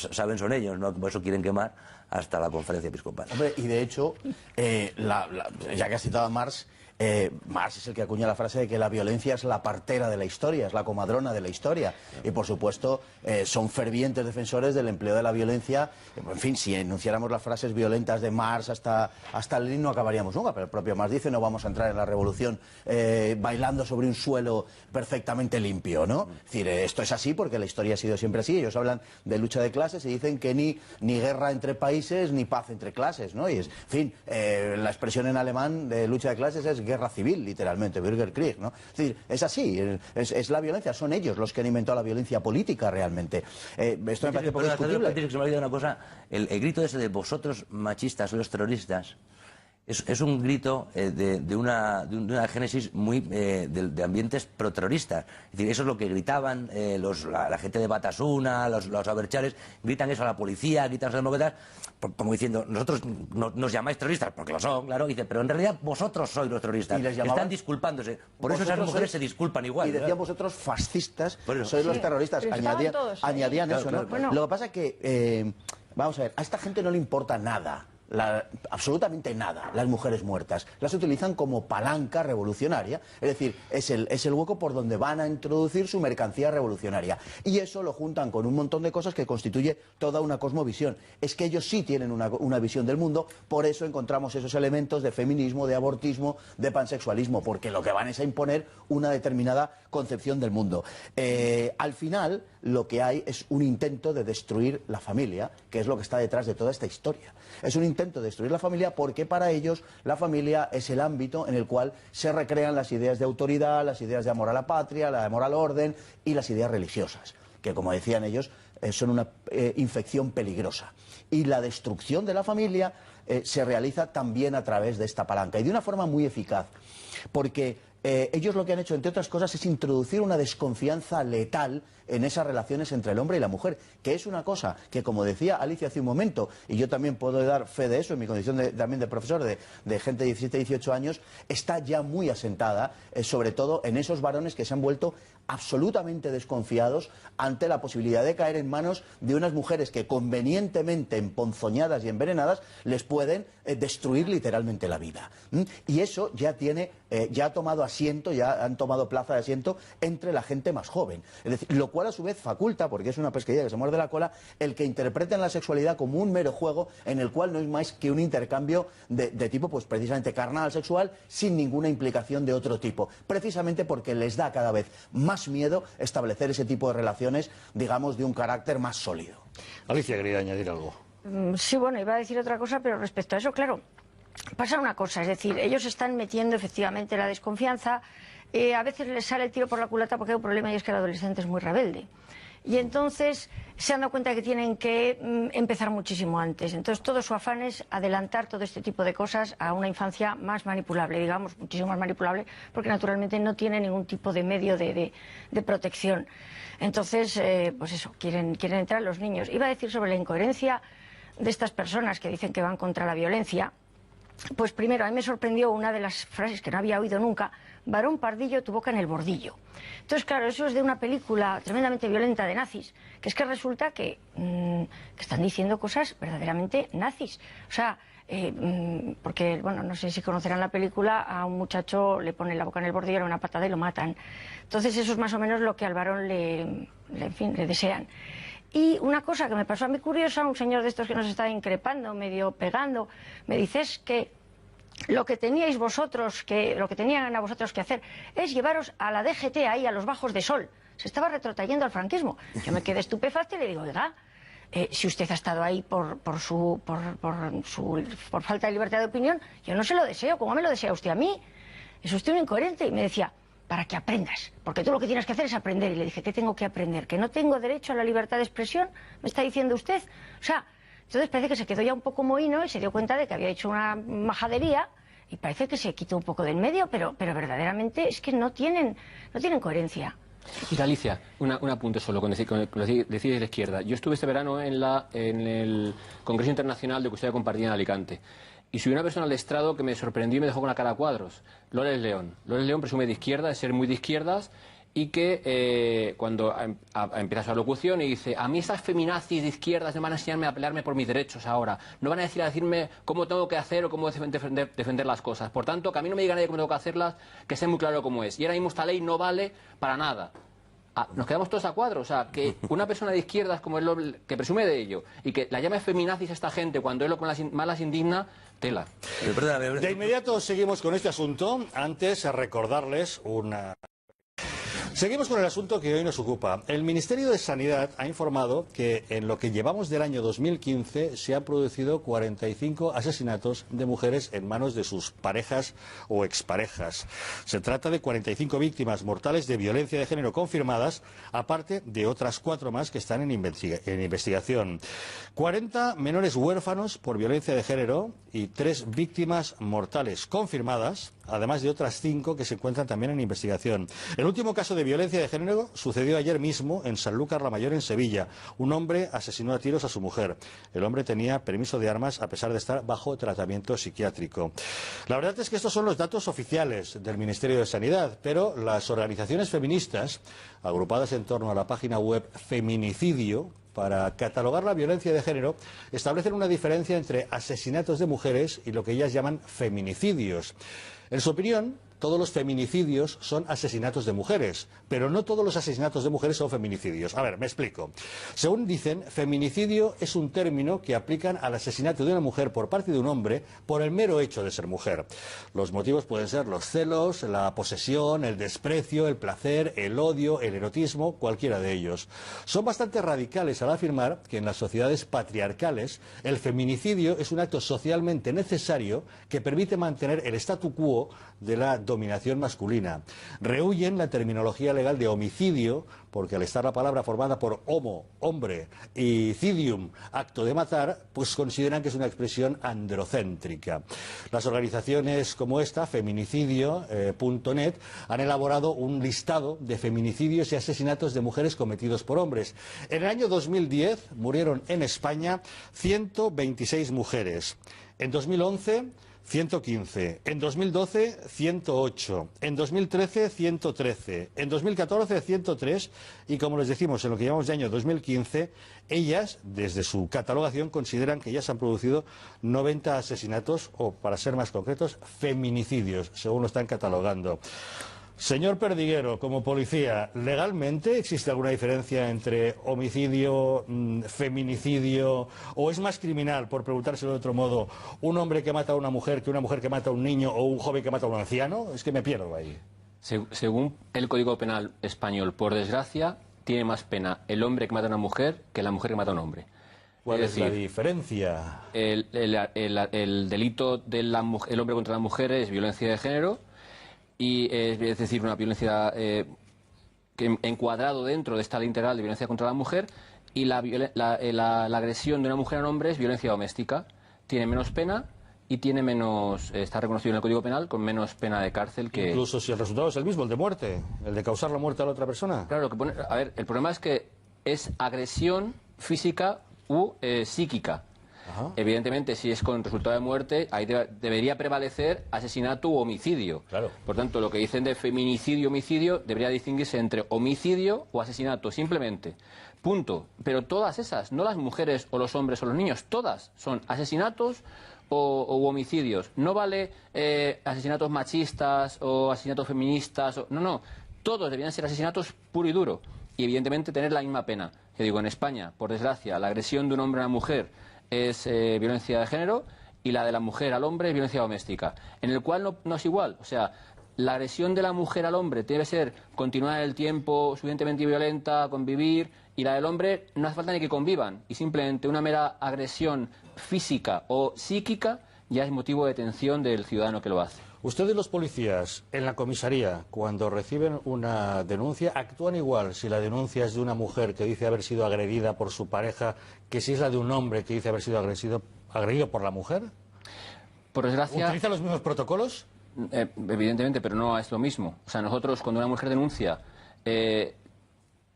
saben son ellos, ¿no? Por eso quieren quemar hasta la conferencia episcopal. Hombre, y de hecho, ya que has citado a Marx, Marx es el que acuña la frase de que la violencia es la partera de la historia, es la comadrona de la historia, y por supuesto son fervientes defensores del empleo de la violencia. En fin, si enunciáramos las frases violentas de Marx hasta Lenin no acabaríamos nunca, pero el propio Marx dice: no vamos a entrar en la revolución bailando sobre un suelo perfectamente limpio, ¿no? Es decir, esto es así porque la historia ha sido siempre así. Ellos hablan de lucha de clases y dicen que ni guerra entre países ni paz entre clases, ¿no? Y en fin, la expresión en alemán de lucha de clases es guerra civil, literalmente, Bürgerkrieg, ¿no? Es decir, es así, es la violencia, son ellos los que han inventado la violencia política realmente. Esto me parece poco discutible. Se me ha olvidado una cosa, el grito ese de vosotros machistas sois terroristas, es un grito de una génesis muy de ambientes proterroristas. Es decir, eso es lo que gritaban la gente de Batasuna, los abertzales, gritan eso a la policía, gritan a los demócratas, como diciendo: nosotros nos llamáis terroristas, porque lo son, claro, y dice, pero en realidad vosotros sois los terroristas. Están disculpándose. Por eso esas mujeres se disculpan igual. Y decían: vosotros fascistas sois los terroristas. Añadían eso, ¿no? Bueno. Lo que pasa es que, vamos a ver, a esta gente no le importa nada. Absolutamente nada, las mujeres muertas. Las utilizan como palanca revolucionaria, es decir, es el hueco por donde van a introducir su mercancía revolucionaria. Y eso lo juntan con un montón de cosas que constituye toda una cosmovisión. Es que ellos sí tienen una visión del mundo, por eso encontramos esos elementos de feminismo, de abortismo, de pansexualismo, porque lo que van es a imponer una determinada concepción del mundo. Al final, lo que hay es un intento de destruir la familia, que es lo que está detrás de toda esta historia. Es un intento de destruir la familia porque para ellos la familia es el ámbito en el cual se recrean las ideas de autoridad, las ideas de amor a la patria, de amor al orden y las ideas religiosas, que, como decían ellos, son una infección peligrosa. Y la destrucción de la familia se realiza también a través de esta palanca, y de una forma muy eficaz. porque ellos lo que han hecho, entre otras cosas, es introducir una desconfianza letal en esas relaciones entre el hombre y la mujer, que es una cosa que, como decía Alicia hace un momento, y yo también puedo dar fe de eso en mi condición también de profesor de gente de 17, 18 años, está ya muy asentada, sobre todo en esos varones que se han vuelto absolutamente desconfiados ante la posibilidad de caer en manos de unas mujeres que, convenientemente emponzoñadas y envenenadas, les pueden destruir literalmente la vida. Y eso ya ha tomado asiento, ya han tomado plaza de asiento entre la gente más joven. Es decir, lo cual a su vez faculta, porque es una pesquería que se muerde la cola, el que interpreten la sexualidad como un mero juego en el cual no es más que un intercambio de tipo, pues precisamente carnal, sexual, sin ninguna implicación de otro tipo. Precisamente porque les da cada vez más miedo establecer ese tipo de relaciones, digamos, de un carácter más sólido. Alicia, quería añadir algo. Sí, bueno, iba a decir otra cosa, pero respecto a eso, claro, pasa una cosa, es decir, ellos están metiendo efectivamente la desconfianza, a veces les sale el tiro por la culata porque hay un problema y es que el adolescente es muy rebelde. Y entonces se han dado cuenta que tienen que empezar muchísimo antes. Entonces todo su afán es adelantar todo este tipo de cosas a una infancia más manipulable, digamos, muchísimo más manipulable, porque naturalmente no tiene ningún tipo de medio de protección. Entonces, pues eso, quieren entrar los niños. Iba a decir sobre la incoherencia de estas personas que dicen que van contra la violencia. Pues primero, a mí me sorprendió una de las frases que no había oído nunca: varón pardillo, tu boca en el bordillo. Entonces, claro, eso es de una película tremendamente violenta de nazis, que es que resulta que están diciendo cosas verdaderamente nazis. O sea, porque, bueno, no sé si conocerán la película, a un muchacho le ponen la boca en el bordillo, le dan una patada y lo matan. Entonces eso es más o menos lo que al varón le desean. Y una cosa que me pasó a mí curiosa, un señor de estos que nos estaba increpando, medio pegando, me dice: es que lo que teníais vosotros, lo que tenían a vosotros que hacer es llevaros a la DGT ahí, a los bajos de sol. Se estaba retrotrayendo al franquismo. Yo me quedé estupefacta y le digo: oiga, si usted ha estado ahí por falta de libertad de opinión, yo no se lo deseo. ¿Cómo me lo desea usted a mí? Es usted un incoherente. Y me decía: para que aprendas, porque tú lo que tienes que hacer es aprender. Y le dije: ¿qué tengo que aprender? ¿Que no tengo derecho a la libertad de expresión? ¿Me está diciendo usted? O sea, entonces parece que se quedó ya un poco mohino y se dio cuenta de que había hecho una majadería y parece que se quitó un poco del medio, pero verdaderamente es que no tienen coherencia. Y Alicia, un apunte solo con decir de la izquierda. Yo estuve este verano en el Congreso Internacional de Custodia Compartida en Alicante. Y subí una persona al estrado que me sorprendió y me dejó con la cara a cuadros. Loles León. Loles León presume de izquierda, de ser muy de izquierdas, y que cuando empieza su locución y dice: a mí estas feminazis de izquierdas no van a enseñarme a pelearme por mis derechos ahora. No van a decirme cómo tengo que hacer o cómo defender las cosas. Por tanto, que a mí no me diga nadie cómo tengo que hacerlas, que sea muy claro cómo es. Y ahora mismo esta ley no vale para nada. Nos quedamos todos a cuadro. O sea, que una persona de izquierdas como el que presume de ello y que la llame feminazis a esta gente cuando es lo que más las indigna, tela. De inmediato seguimos con este asunto. Antes, recordarles una... Seguimos con el asunto que hoy nos ocupa. El Ministerio de Sanidad ha informado que en lo que llevamos del año 2015 se han producido 45 asesinatos de mujeres en manos de sus parejas o exparejas. Se trata de 45 víctimas mortales de violencia de género confirmadas, aparte de otras 4 más que están en investigación. 40 menores huérfanos por violencia de género y 3 víctimas mortales confirmadas, además de otras 5 que se encuentran también en investigación. El último caso de violencia de género sucedió ayer mismo en Sanlúcar la Mayor, en Sevilla. Un hombre asesinó a tiros a su mujer. El hombre tenía permiso de armas a pesar de estar bajo tratamiento psiquiátrico. La verdad es que estos son los datos oficiales del Ministerio de Sanidad, pero las organizaciones feministas, agrupadas en torno a la página web Feminicidio, para catalogar la violencia de género, establecen una diferencia entre asesinatos de mujeres y lo que ellas llaman feminicidios. En su opinión, todos los feminicidios son asesinatos de mujeres, pero no todos los asesinatos de mujeres son feminicidios. A ver, me explico. Según dicen, feminicidio es un término que aplican al asesinato de una mujer por parte de un hombre por el mero hecho de ser mujer. Los motivos pueden ser los celos, la posesión, el desprecio, el placer, el odio, el erotismo, cualquiera de ellos. Son bastante radicales al afirmar que en las sociedades patriarcales el feminicidio es un acto socialmente necesario que permite mantener el statu quo de la dominación masculina. Rehuyen la terminología legal de homicidio, porque al estar la palabra formada por homo, hombre, y cidium, acto de matar, pues consideran que es una expresión androcéntrica. Las organizaciones como esta, feminicidio.net, han elaborado un listado de feminicidios y asesinatos de mujeres cometidos por hombres. En el año 2010 murieron en España 126 mujeres. En 2011, 115. En 2012, 108. En 2013, 113. En 2014, 103. Y como les decimos, en lo que llevamos de año 2015, ellas, desde su catalogación, consideran que ya se han producido 90 asesinatos, o para ser más concretos, feminicidios, según lo están catalogando. Señor Perdiguero, como policía, ¿legalmente existe alguna diferencia entre homicidio, feminicidio, o es más criminal, por preguntárselo de otro modo, un hombre que mata a una mujer que una mujer que mata a un niño o un joven que mata a un anciano? Es que me pierdo ahí. Según el Código Penal español, por desgracia, tiene más pena el hombre que mata a una mujer que la mujer que mata a un hombre. ¿Cuál es la diferencia? El delito del hombre contra la mujer es violencia de género, y es decir, una violencia encuadrado dentro de esta ley integral de violencia contra la mujer, y la agresión de una mujer a un hombre es violencia doméstica. Tiene menos pena y tiene menos, está reconocido en el Código Penal con menos pena de cárcel que... Incluso si el resultado es el mismo, el de muerte, el de causar la muerte a la otra persona. Claro, a ver, el problema es que es agresión física u psíquica. Ajá. Evidentemente, si es con resultado de muerte, ahí debería prevalecer asesinato u homicidio. Claro. Por tanto, lo que dicen de feminicidio, homicidio, debería distinguirse entre homicidio o asesinato, simplemente. Punto. Pero todas esas, no las mujeres o los hombres o los niños, todas son asesinatos o homicidios. No vale asesinatos machistas o asesinatos feministas. No. Todos deberían ser asesinatos puro y duro. Y evidentemente tener la misma pena. Yo digo, en España, por desgracia, la agresión de un hombre a una mujer es violencia de género, y la de la mujer al hombre es violencia doméstica, en el cual no es igual. O sea, la agresión de la mujer al hombre debe ser continuar el tiempo, suficientemente violenta, convivir, y la del hombre no hace falta ni que convivan, y simplemente una mera agresión física o psíquica ya es motivo de detención del ciudadano que lo hace. Ustedes, los policías, en la comisaría, cuando reciben una denuncia, ¿actúan igual si la denuncia es de una mujer que dice haber sido agredida por su pareja que si es la de un hombre que dice haber sido agredido por la mujer? Por desgracia... ¿Utilizan los mismos protocolos? Evidentemente, pero no es lo mismo. O sea, nosotros, cuando una mujer denuncia,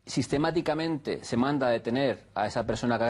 sistemáticamente se manda a detener a esa persona que ha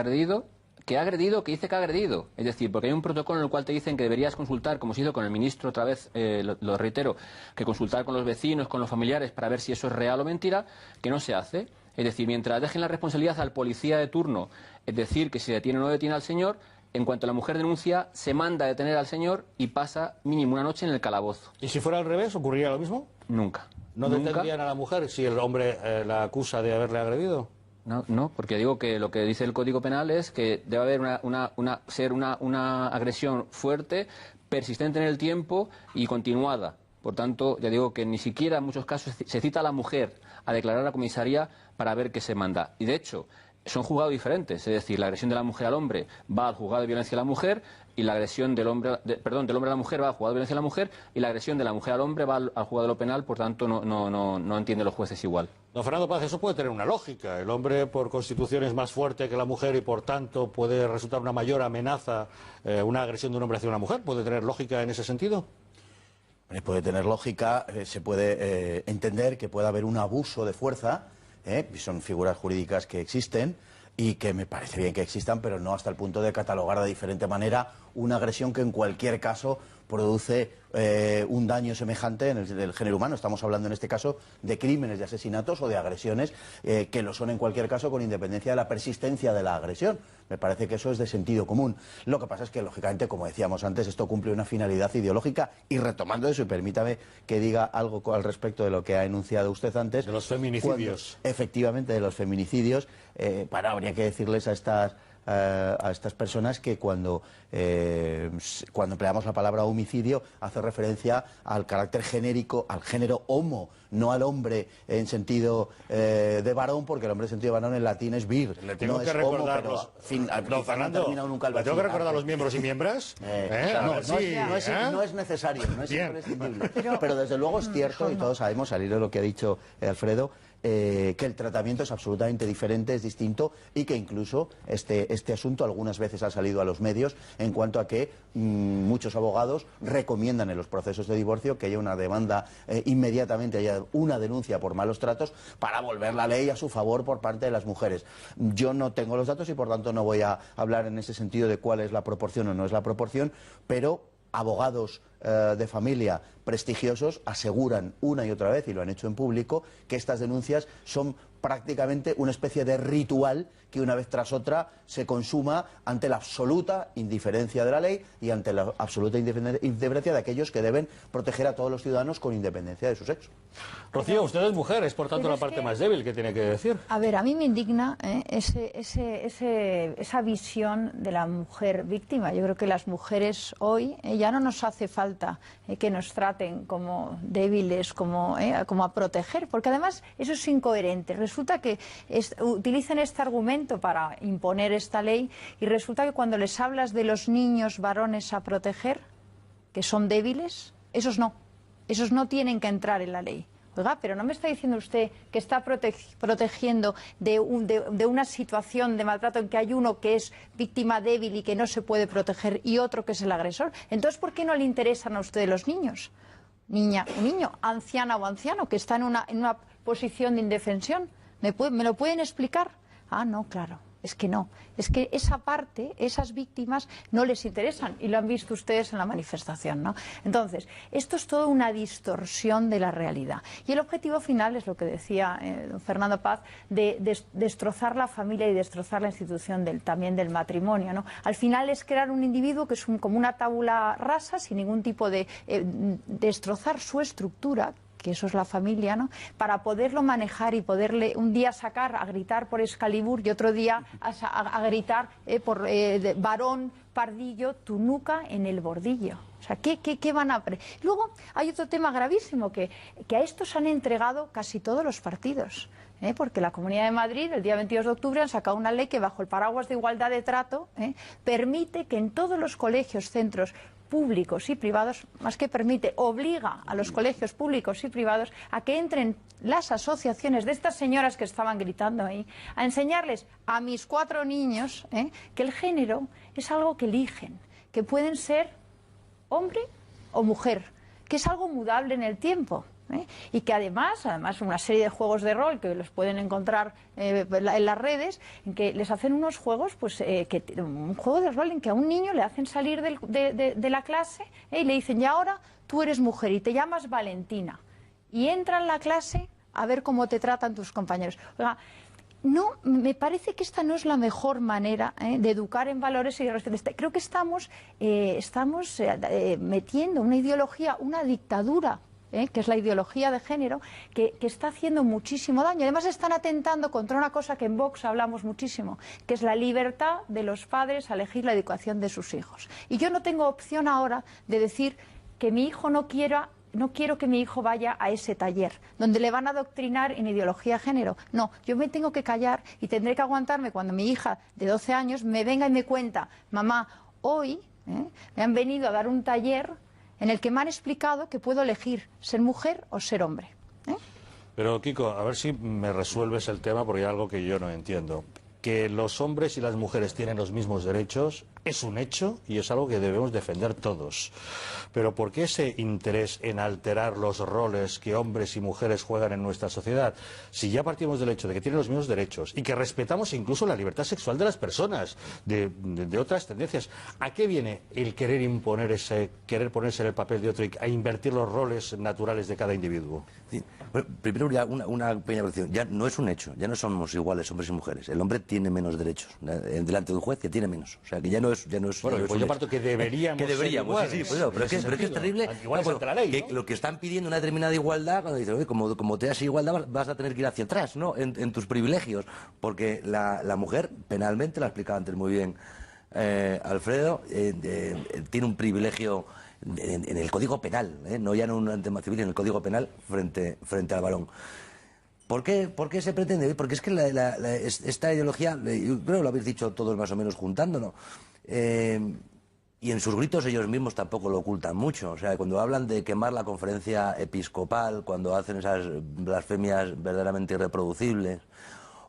agredido, que dice que ha agredido. Es decir, porque hay un protocolo en el cual te dicen que deberías consultar, como se hizo con el ministro otra vez, lo reitero, que consultar con los vecinos, con los familiares, para ver si eso es real o mentira, que no se hace. Es decir, mientras dejen la responsabilidad al policía de turno, es decir, que si detiene o no detiene al señor, en cuanto la mujer denuncia, se manda a detener al señor y pasa mínimo una noche en el calabozo. ¿Y si fuera al revés, ocurriría lo mismo? Nunca. ¿No detendrían a la mujer si el hombre la acusa de haberle agredido? No, porque digo que lo que dice el Código Penal es que debe haber una agresión fuerte, persistente en el tiempo y continuada. Por tanto, ya digo que ni siquiera en muchos casos se cita a la mujer a declarar a la comisaría para ver qué se manda. Y de hecho, son juzgados diferentes, es decir, la agresión de la mujer al hombre va al juzgado de violencia a la mujer, y la agresión del hombre a la mujer va al juzgado de violencia a la mujer, y la agresión de la mujer al hombre va al juzgado de lo penal. Por tanto, no entienden los jueces igual. Don Fernando Paz, eso puede tener una lógica. El hombre, por constitución, es más fuerte que la mujer y, por tanto, puede resultar una mayor amenaza una agresión de un hombre hacia una mujer. ¿Puede tener lógica en ese sentido? Puede tener lógica, se puede entender que pueda haber un abuso de fuerza, son figuras jurídicas que existen y que me parece bien que existan, pero no hasta el punto de catalogar de diferente manera una agresión que en cualquier caso produce un daño semejante en el género humano. Estamos hablando en este caso de crímenes, de asesinatos o de agresiones que lo son en cualquier caso, con independencia de la persistencia de la agresión. Me parece que eso es de sentido común. Lo que pasa es que, lógicamente, como decíamos antes, esto cumple una finalidad ideológica. Y retomando eso, y permítame que diga algo al respecto de lo que ha enunciado usted antes. De los feminicidios. Efectivamente, de los feminicidios. Habría que decirles a estas a estas personas que cuando empleamos la palabra homicidio hace referencia al carácter genérico, al género homo, no al hombre en sentido de varón, porque el hombre en sentido de varón en latín es vir. Le tengo no que es recordar homo, los... Don Fernando, ¿le tengo que recordar a los miembros y miembros? No es necesario, no es imprescindible. Pero desde luego es cierto, y todos sabemos, al hilo de lo que ha dicho Alfredo, que el tratamiento es absolutamente diferente, es distinto, y que incluso este asunto algunas veces ha salido a los medios en cuanto a que muchos abogados recomiendan en los procesos de divorcio que haya una demanda inmediatamente, haya una denuncia por malos tratos para volver la ley a su favor por parte de las mujeres. Yo no tengo los datos y por tanto no voy a hablar en ese sentido de cuál es la proporción o no es la proporción, pero abogados de familia prestigiosos aseguran una y otra vez, y lo han hecho en público, que estas denuncias son prácticamente una especie de ritual que una vez tras otra se consuma ante la absoluta indiferencia de la ley y ante la absoluta indiferencia de aquellos que deben proteger a todos los ciudadanos con independencia de su sexo. Rocío, usted es mujer, es por tanto la parte más débil que tiene que decir. A ver, a mí me indigna esa visión de la mujer víctima. Yo creo que las mujeres hoy ya no nos hace falta que nos traten como débiles, como a proteger, porque además eso es incoherente. Resulta que utilizan este argumento para imponer esta ley y resulta que cuando les hablas de los niños varones a proteger, que son débiles, esos no tienen que entrar en la ley. Oiga, pero ¿no me está diciendo usted que está protegiendo de una situación de maltrato en que hay uno que es víctima débil y que no se puede proteger y otro que es el agresor? Entonces, ¿por qué no le interesan a usted los niños? Un niño, anciana o anciano, que está en una posición de indefensión. ¿Me lo pueden explicar? Ah, no, claro. Es que no, es que esa parte, esas víctimas no les interesan y lo han visto ustedes en la manifestación, ¿no? Entonces, esto es toda una distorsión de la realidad y el objetivo final es lo que decía don Fernando Paz, de destrozar la familia y destrozar la institución también del matrimonio, ¿no? Al final es crear un individuo que es como una tabula rasa sin ningún tipo de destrozar su estructura, que eso es la familia, ¿no? Para poderlo manejar y poderle un día sacar a gritar por Excalibur y otro día a gritar por varón, pardillo, tu nuca en el bordillo. O sea, ¿qué van a...? Luego hay otro tema gravísimo, que a estos han entregado casi todos los partidos. Porque la Comunidad de Madrid, el día 22 de octubre, han sacado una ley que bajo el paraguas de igualdad de trato permite que en todos los colegios, centros públicos y privados, más que permite, obliga a los colegios públicos y privados a que entren las asociaciones de estas señoras que estaban gritando ahí, a enseñarles a mis 4 niños que el género es algo que eligen, que pueden ser hombre o mujer, que es algo mudable en el tiempo. Y que además una serie de juegos de rol que los pueden encontrar en las redes, en que les hacen unos juegos, un juego de rol en que a un niño le hacen salir de la clase y le dicen, y ahora tú eres mujer y te llamas Valentina, y entra en la clase a ver cómo te tratan tus compañeros. Oiga, no, me parece que esta no es la mejor manera de educar en valores y de respeto. Creo que estamos metiendo una ideología, una dictadura, que es la ideología de género, que está haciendo muchísimo daño. Además están atentando contra una cosa que en Vox hablamos muchísimo, que es la libertad de los padres a elegir la educación de sus hijos. Y yo no tengo opción ahora de decir que mi hijo no quiero que mi hijo vaya a ese taller, donde le van a adoctrinar en ideología de género. No, yo me tengo que callar y tendré que aguantarme cuando mi hija de 12 años me venga y me cuenta, mamá, hoy me han venido a dar un taller en el que me han explicado que puedo elegir ser mujer o ser hombre. Pero, Kiko, a ver si me resuelves el tema, porque hay algo que yo no entiendo. Que los hombres y las mujeres tienen los mismos derechos es un hecho y es algo que debemos defender todos. Pero ¿por qué ese interés en alterar los roles que hombres y mujeres juegan en nuestra sociedad? Si ya partimos del hecho de que tienen los mismos derechos y que respetamos incluso la libertad sexual de las personas, de otras tendencias, ¿a qué viene el querer imponer querer ponerse en el papel de otro y a invertir los roles naturales de cada individuo? Sí. Bueno, primero una pequeña corrección. Ya no es un hecho, ya no somos iguales hombres y mujeres. El hombre tiene menos derechos delante de un juez, que tiene menos. O sea, que ya no es... Bueno, pues yo parto que deberíamos sí, pues no, pero es que es terrible. Igual ante la ley, que lo que están pidiendo una determinada igualdad, cuando dicen, oye, como te das igualdad, vas a tener que ir hacia atrás, ¿no? En tus privilegios. Porque la mujer, penalmente, lo ha explicado antes muy bien Alfredo, tiene un privilegio en el Código Penal, no ya en un tema civil, en el Código Penal frente al varón. ¿Por qué se pretende? Porque es que esta ideología, yo creo que lo habéis dicho todos más o menos juntándonos, y en sus gritos ellos mismos tampoco lo ocultan mucho. O sea, cuando hablan de quemar la conferencia episcopal, cuando hacen esas blasfemias verdaderamente irreproducibles,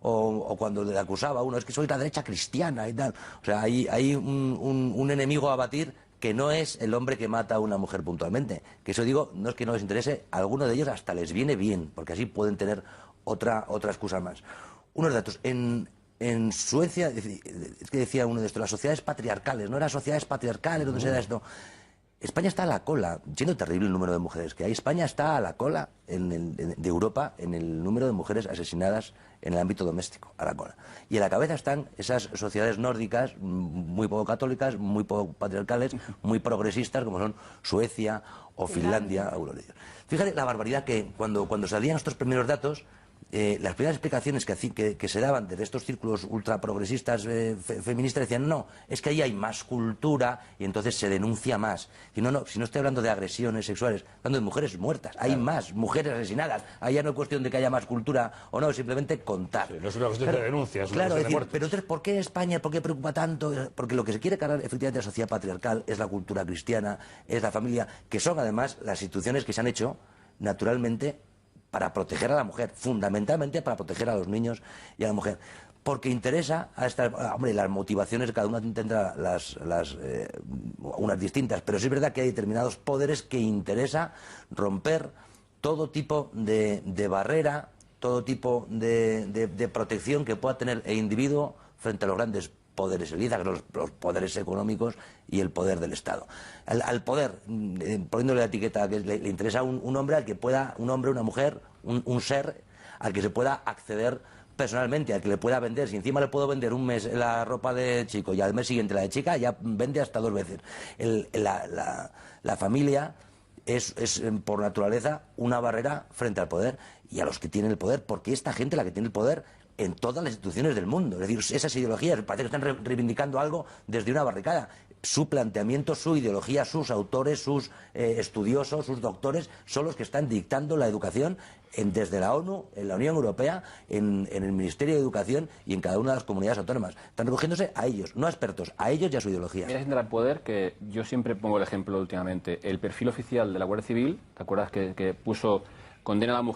o cuando le acusaba a uno, es que soy la derecha cristiana y tal. O sea, hay un enemigo a abatir que no es el hombre que mata a una mujer puntualmente. Que eso digo, no es que no les interese, a algunos de ellos hasta les viene bien, porque así pueden tener otra excusa más. Unos datos. En Suecia, es que decía uno de estos, las sociedades patriarcales, no eran sociedades patriarcales donde se da esto. España está a la cola, siendo terrible el número de mujeres que hay. España está a la cola de Europa en el número de mujeres asesinadas en el ámbito doméstico, a la cola. Y en la cabeza están esas sociedades nórdicas, muy poco católicas, muy poco patriarcales, muy progresistas, como son Suecia o Finlandia. Fíjate la barbaridad que cuando salían estos primeros datos, las primeras explicaciones que se daban desde estos círculos ultraprogresistas feministas decían, no, es que ahí hay más cultura y entonces se denuncia más. Y no, si no estoy hablando de agresiones sexuales, estoy hablando de mujeres muertas, hay más mujeres asesinadas. Ahí ya no es cuestión de que haya más cultura o no, es simplemente contar. Sí, no es una cuestión de denuncias, es una cuestión de muertes. Pero entonces, ¿por qué España? ¿Por qué preocupa tanto? Porque lo que se quiere cargar efectivamente la sociedad patriarcal es la cultura cristiana, es la familia, que son además las instituciones que se han hecho naturalmente para proteger a la mujer, fundamentalmente para proteger a los niños y a la mujer. Porque interesa a hombre, las motivaciones cada una tendrá unas distintas, pero sí es verdad que hay determinados poderes que interesa romper todo tipo de barrera, todo tipo de protección que pueda tener el individuo frente a los grandes poderes elitas, los poderes económicos y el poder del Estado. Al poder, poniéndole la etiqueta que le interesa a un hombre al que pueda, un hombre, una mujer, un ser al que se pueda acceder personalmente, al que le pueda vender. Si encima le puedo vender un mes la ropa de chico y al mes siguiente la de chica, ya vende hasta 2 veces. La familia es por naturaleza una barrera frente al poder y a los que tienen el poder, porque esta gente la que tiene el poder en todas las instituciones del mundo. Es decir, esas ideologías parece que están reivindicando algo desde una barricada. Su planteamiento, su ideología, sus autores, sus estudiosos, sus doctores son los que están dictando la educación desde la ONU, en la Unión Europea, en el Ministerio de Educación y en cada una de las comunidades autónomas. Están recogiéndose a ellos, no a expertos, a ellos y a su ideología. Mira, tendrá el poder que yo siempre pongo el ejemplo últimamente. El perfil oficial de la Guardia Civil, ¿te acuerdas que puso condena a la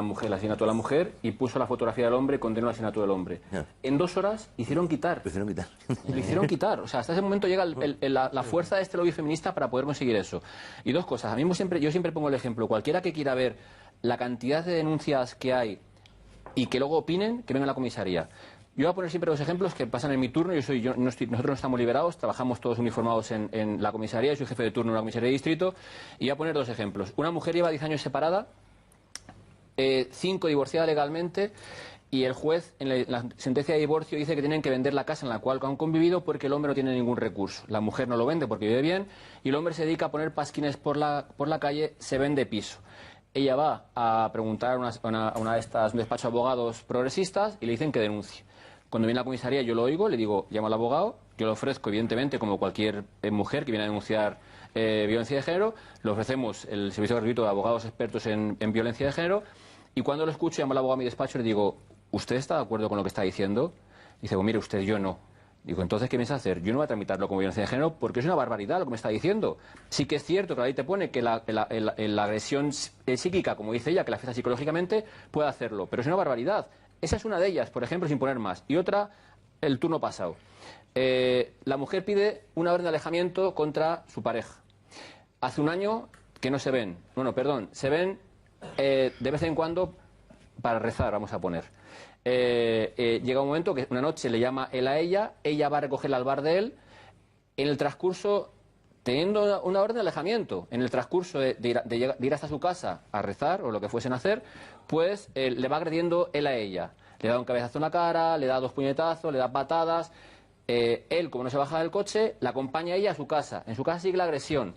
asesinato de la mujer y puso la fotografía del hombre, condena el asesinato del hombre? Yeah. En 2 horas hicieron quitar. Lo hicieron quitar. O sea, hasta ese momento llega la fuerza de este lobby feminista para poder conseguir eso. Y 2 cosas. Yo siempre pongo el ejemplo. Cualquiera que quiera ver la cantidad de denuncias que hay y que luego opinen, que venga a la comisaría. Yo voy a poner siempre 2 ejemplos que pasan en mi turno. Nosotros no estamos liberados, trabajamos todos uniformados en la comisaría. Yo soy jefe de turno en la comisaría de distrito. Y voy a poner 2 ejemplos. Una mujer lleva 10 años separada, 5 divorciada legalmente, y el juez en la sentencia de divorcio dice que tienen que vender la casa en la cual han convivido porque el hombre no tiene ningún recurso. La mujer no lo vende porque vive bien y el hombre se dedica a poner pasquines por la calle, se vende piso. Ella va a preguntar a una de estas, un despacho de abogados progresistas, y le dicen que denuncie. Cuando viene a la comisaría yo lo oigo, le digo, llama al abogado, yo le ofrezco, evidentemente, como cualquier mujer que viene a denunciar violencia de género, le ofrecemos el servicio gratuito de abogados expertos en violencia de género, y cuando lo escucho, llamo al abogado a mi despacho y le digo, ¿usted está de acuerdo con lo que está diciendo? Dice, mire usted, yo no. Digo, entonces, ¿qué piensa hacer? Yo no voy a tramitarlo como violencia de género porque es una barbaridad lo que me está diciendo. Sí que es cierto que la ley te pone que la agresión psíquica, como dice ella, que la afecta psicológicamente, puede hacerlo, pero es una barbaridad. Esa es una de ellas, por ejemplo, sin poner más. Y otra, el turno pasado. La mujer pide una orden de alejamiento contra su pareja. Hace un año que no se ven. Se ven de vez en cuando para rezar, vamos a poner. Llega un momento que una noche le llama él a ella va a recogerla al bar de él, en el transcurso, teniendo una orden de alejamiento, en el transcurso de ir hasta su casa a rezar o lo que fuesen a hacer, pues le va agrediendo él a ella. Le da un cabezazo en la cara, le da 2 puñetazos, le da patadas. Él, como no se baja del coche, la acompaña a ella a su casa. En su casa sigue la agresión.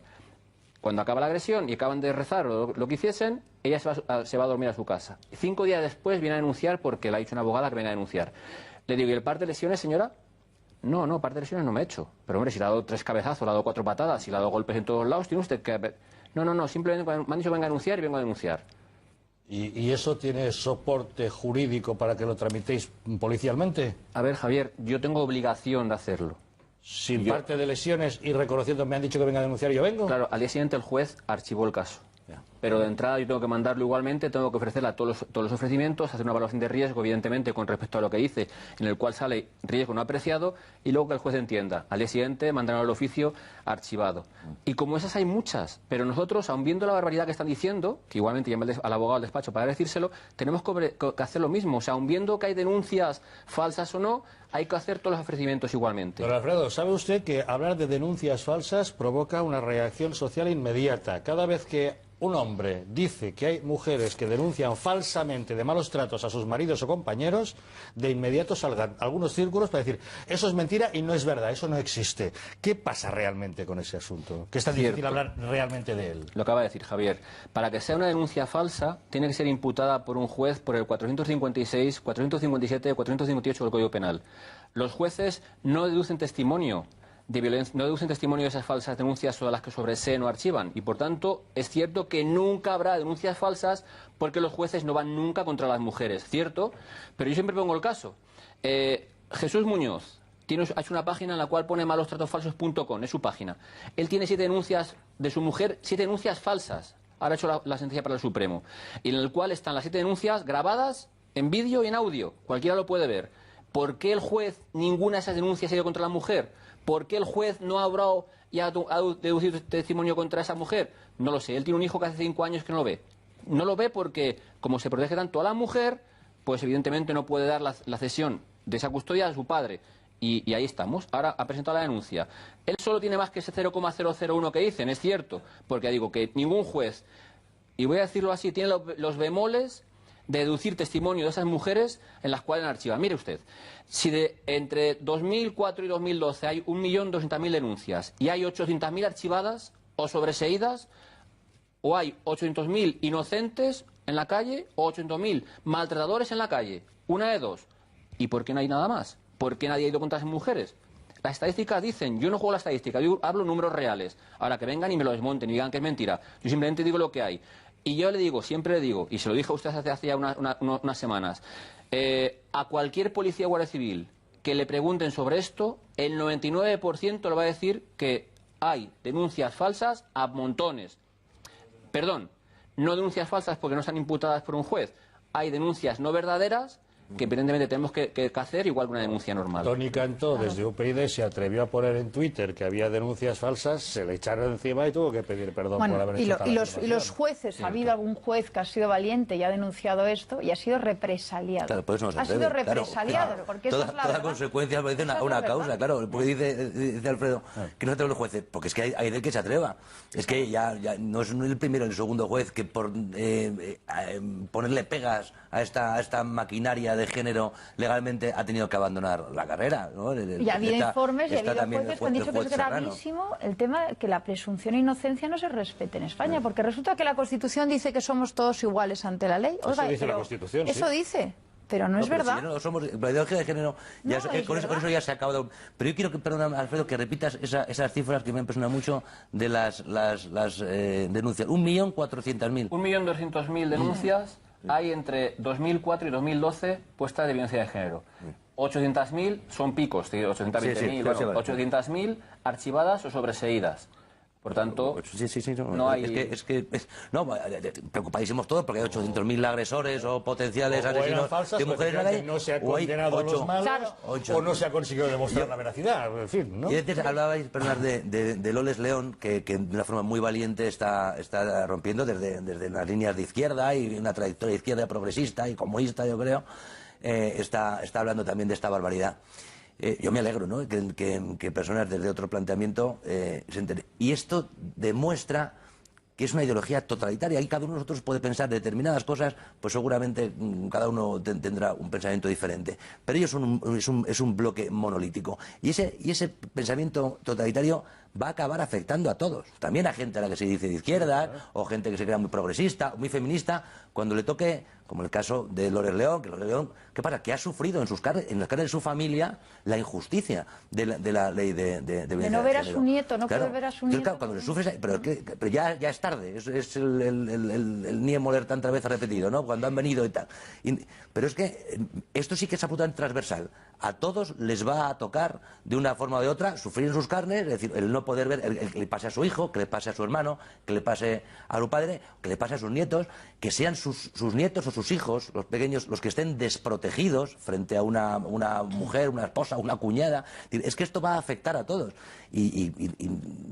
Cuando acaba la agresión y acaban de rezar o lo que hiciesen, ella se va a dormir a su casa. 5 días después viene a denunciar porque le ha dicho una abogada que viene a denunciar. Le digo, ¿y el parte de lesiones, señora? No, parte de lesiones no me he hecho. Pero hombre, si le ha dado 3 cabezazos, le ha dado 4 patadas, si le ha dado golpes en todos lados, tiene usted que... No, simplemente me han dicho que venga a denunciar y vengo a denunciar. ¿Y eso tiene soporte jurídico para que lo tramitéis policialmente? A ver, Javier, yo tengo obligación de hacerlo. Sin parte de lesiones y reconociendo, me han dicho que venga a denunciar y yo vengo. Claro, al día siguiente el juez archivó el caso. Pero de entrada yo tengo que mandarlo igualmente, tengo que ofrecerle a todos los ofrecimientos, hacer una evaluación de riesgo, evidentemente, con respecto a lo que hice, en el cual sale riesgo no apreciado, y luego que el juez entienda. Al día siguiente mandarán el oficio archivado. Y como esas hay muchas, pero nosotros, aun viendo la barbaridad que están diciendo, que igualmente llamé al abogado al despacho para decírselo, tenemos que hacer lo mismo. O sea, aun viendo que hay denuncias falsas o no, hay que hacer todos los ofrecimientos igualmente. Don Alfredo, ¿sabe usted que hablar de denuncias falsas provoca una reacción social inmediata? Cada vez que un hombre dice que hay mujeres que denuncian falsamente de malos tratos a sus maridos o compañeros, de inmediato salgan algunos círculos para decir, eso es mentira y no es verdad, eso no existe. ¿Qué pasa realmente con ese asunto? Que es tan difícil hablar realmente de él. Lo acaba de decir Javier. Para que sea una denuncia falsa, tiene que ser imputada por un juez por el 456, 457, 458 del Código Penal. Los jueces no deducen testimonio de violencia, no deducen testimonio de esas falsas denuncias o de las que sobreseen o archivan, y por tanto es cierto que nunca habrá denuncias falsas porque los jueces no van nunca contra las mujeres, cierto, pero yo siempre pongo el caso. Jesús Muñoz ha hecho una página en la cual pone malostratosfalsos.com, es su página. Él tiene 7 denuncias de su mujer, 7 denuncias falsas, ahora ha hecho la sentencia para el Supremo, y en el cual están las 7 denuncias grabadas en vídeo y en audio, cualquiera lo puede ver. ¿Por qué el juez ninguna de esas denuncias ha ido contra la mujer? ¿Por qué el juez no ha obrado y ha deducido testimonio contra esa mujer? No lo sé. Él tiene un hijo que hace 5 años que no lo ve. No lo ve porque, como se protege tanto a la mujer, pues evidentemente no puede dar la cesión de esa custodia a su padre. Y ahí estamos. Ahora ha presentado la denuncia. Él solo tiene más que ese 0,001 que dicen, es cierto. Porque digo que ningún juez, y voy a decirlo así, tiene los bemoles de deducir testimonio de esas mujeres en las cuales archivan. Mire usted, si entre 2004 y 2012 hay 1.200.000 denuncias y hay 800.000 archivadas o sobreseídas, o hay 800.000 inocentes en la calle o 800.000 maltratadores en la calle, una de dos. ¿Y por qué no hay nada más? ¿Por qué nadie ha ido contra esas mujeres? Las estadísticas dicen, yo no juego la estadística, yo hablo números reales. Ahora que vengan y me lo desmonten y digan que es mentira. Yo simplemente digo lo que hay. Y yo le digo, siempre le digo, y se lo dije a usted hace ya unas semanas, a cualquier policía o guardia civil que le pregunten sobre esto, el 99% le va a decir que hay denuncias falsas a montones. Perdón, no denuncias falsas porque no están imputadas por un juez. Hay denuncias no verdaderas que evidentemente tenemos que hacer igual que una denuncia normal. Toni Cantó, desde UPyD, se atrevió a poner en Twitter que había denuncias falsas, se le echaron encima y tuvo que pedir perdón por haber hecho tal y los jueces, ha habido algún juez que ha sido valiente y ha denunciado esto y ha sido represaliado. Claro, por eso no se atreve. Ha sido represaliado, claro, porque toda consecuencia parece una causa, claro. Porque dice Alfredo que no se atreven los jueces, porque es que hay del que se atreva. Es que ya no es el primero ni el segundo juez que por ponerle pegas a esta maquinaria de género legalmente ha tenido que abandonar la carrera, ¿no? Y ha habido informes y ha habido jueces que han dicho que es gravísimo el tema de que la presunción de inocencia no se respete en España, porque resulta que la Constitución dice que somos todos iguales ante la ley. Oiga, eso dice la Constitución, eso dice, pero no es verdad. Si no somos, la ideología de género, ya con eso ya se ha acabado. Pero yo quiero que, perdona, Alfredo, que repitas esas cifras que me impresionan mucho de las denuncias. 1.400.000. 1.200.000 denuncias hay entre 2004 y 2012 puestas de violencia de género. 800.000 son picos, 820.000, 800.000 archivadas o sobreseídas. Por tanto, no hay... preocupadísimos todos porque hay 800.000 agresores o potenciales agresores de mujeres en la calle. No se ha condenado a los malos o no se ha conseguido demostrar la veracidad, en fin, ¿no? Y antes hablabais, perdonad, de Loles León, que de una forma muy valiente está rompiendo desde las líneas de izquierda y una trayectoria izquierda progresista y comunista, yo creo, está hablando también de esta barbaridad. Yo me alegro, ¿no?, que personas desde otro planteamiento se enteren. Y esto demuestra que es una ideología totalitaria. Y cada uno de nosotros puede pensar determinadas cosas, pues seguramente cada uno tendrá un pensamiento diferente. Pero ellos son es un bloque monolítico. Y ese pensamiento totalitario va a acabar afectando a todos. También a gente a la que se dice de izquierda, o gente que se crea muy progresista, muy feminista, cuando le toque, como el caso de Lourdes León, que Lourdes León, ¿qué pasa? Que ha sufrido en las carnes de su familia la injusticia de la ley de violencia no ver a género. su nieto, no Claro. poder ver a su Entonces, nieto. claro, cuando le sufres, pero ya es tarde, es el Niemöller tantas veces repetido, ¿no? Cuando han venido y tal. Pero es que esto sí que es absolutamente transversal. A todos les va a tocar, de una forma o de otra, sufrir en sus carnes, es decir, el no poder ver, el que le pase a su hijo, que le pase a su hermano, que le pase a su padre, que le pase a sus nietos, que sean sus nietos o sus hijos, los pequeños, los que estén desprotegidos frente a una mujer, una esposa, una cuñada. Es que esto va a afectar a todos. Y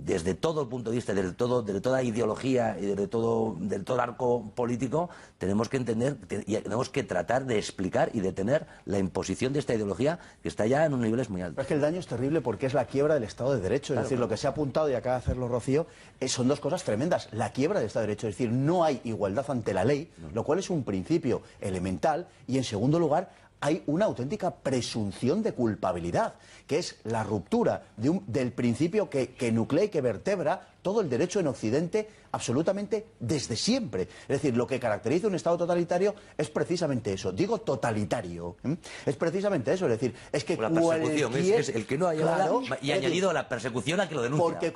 desde todo el punto de vista, desde toda ideología y desde todo el arco político, tenemos que entender y tenemos que tratar de explicar y detener la imposición de esta ideología que está ya en unos niveles muy altos. Pero es que el daño es terrible porque es la quiebra del Estado de Derecho. Es decir, lo que se ha apuntado y acaba de hacerlo Rocío, son dos cosas tremendas. La quiebra del Estado de Derecho, es decir, no hay igualdad ante la ley, lo cual es un principio elemental. Y en segundo lugar, hay una auténtica presunción de culpabilidad, que es la ruptura del principio que nuclea y que vertebra todo el derecho en Occidente absolutamente desde siempre. Es decir, lo que caracteriza un Estado totalitario es precisamente eso. Digo totalitario. Es precisamente eso. Es decir, es que la persecución, es el que no haya claro, y añadido a la persecución a que lo denuncia. Porque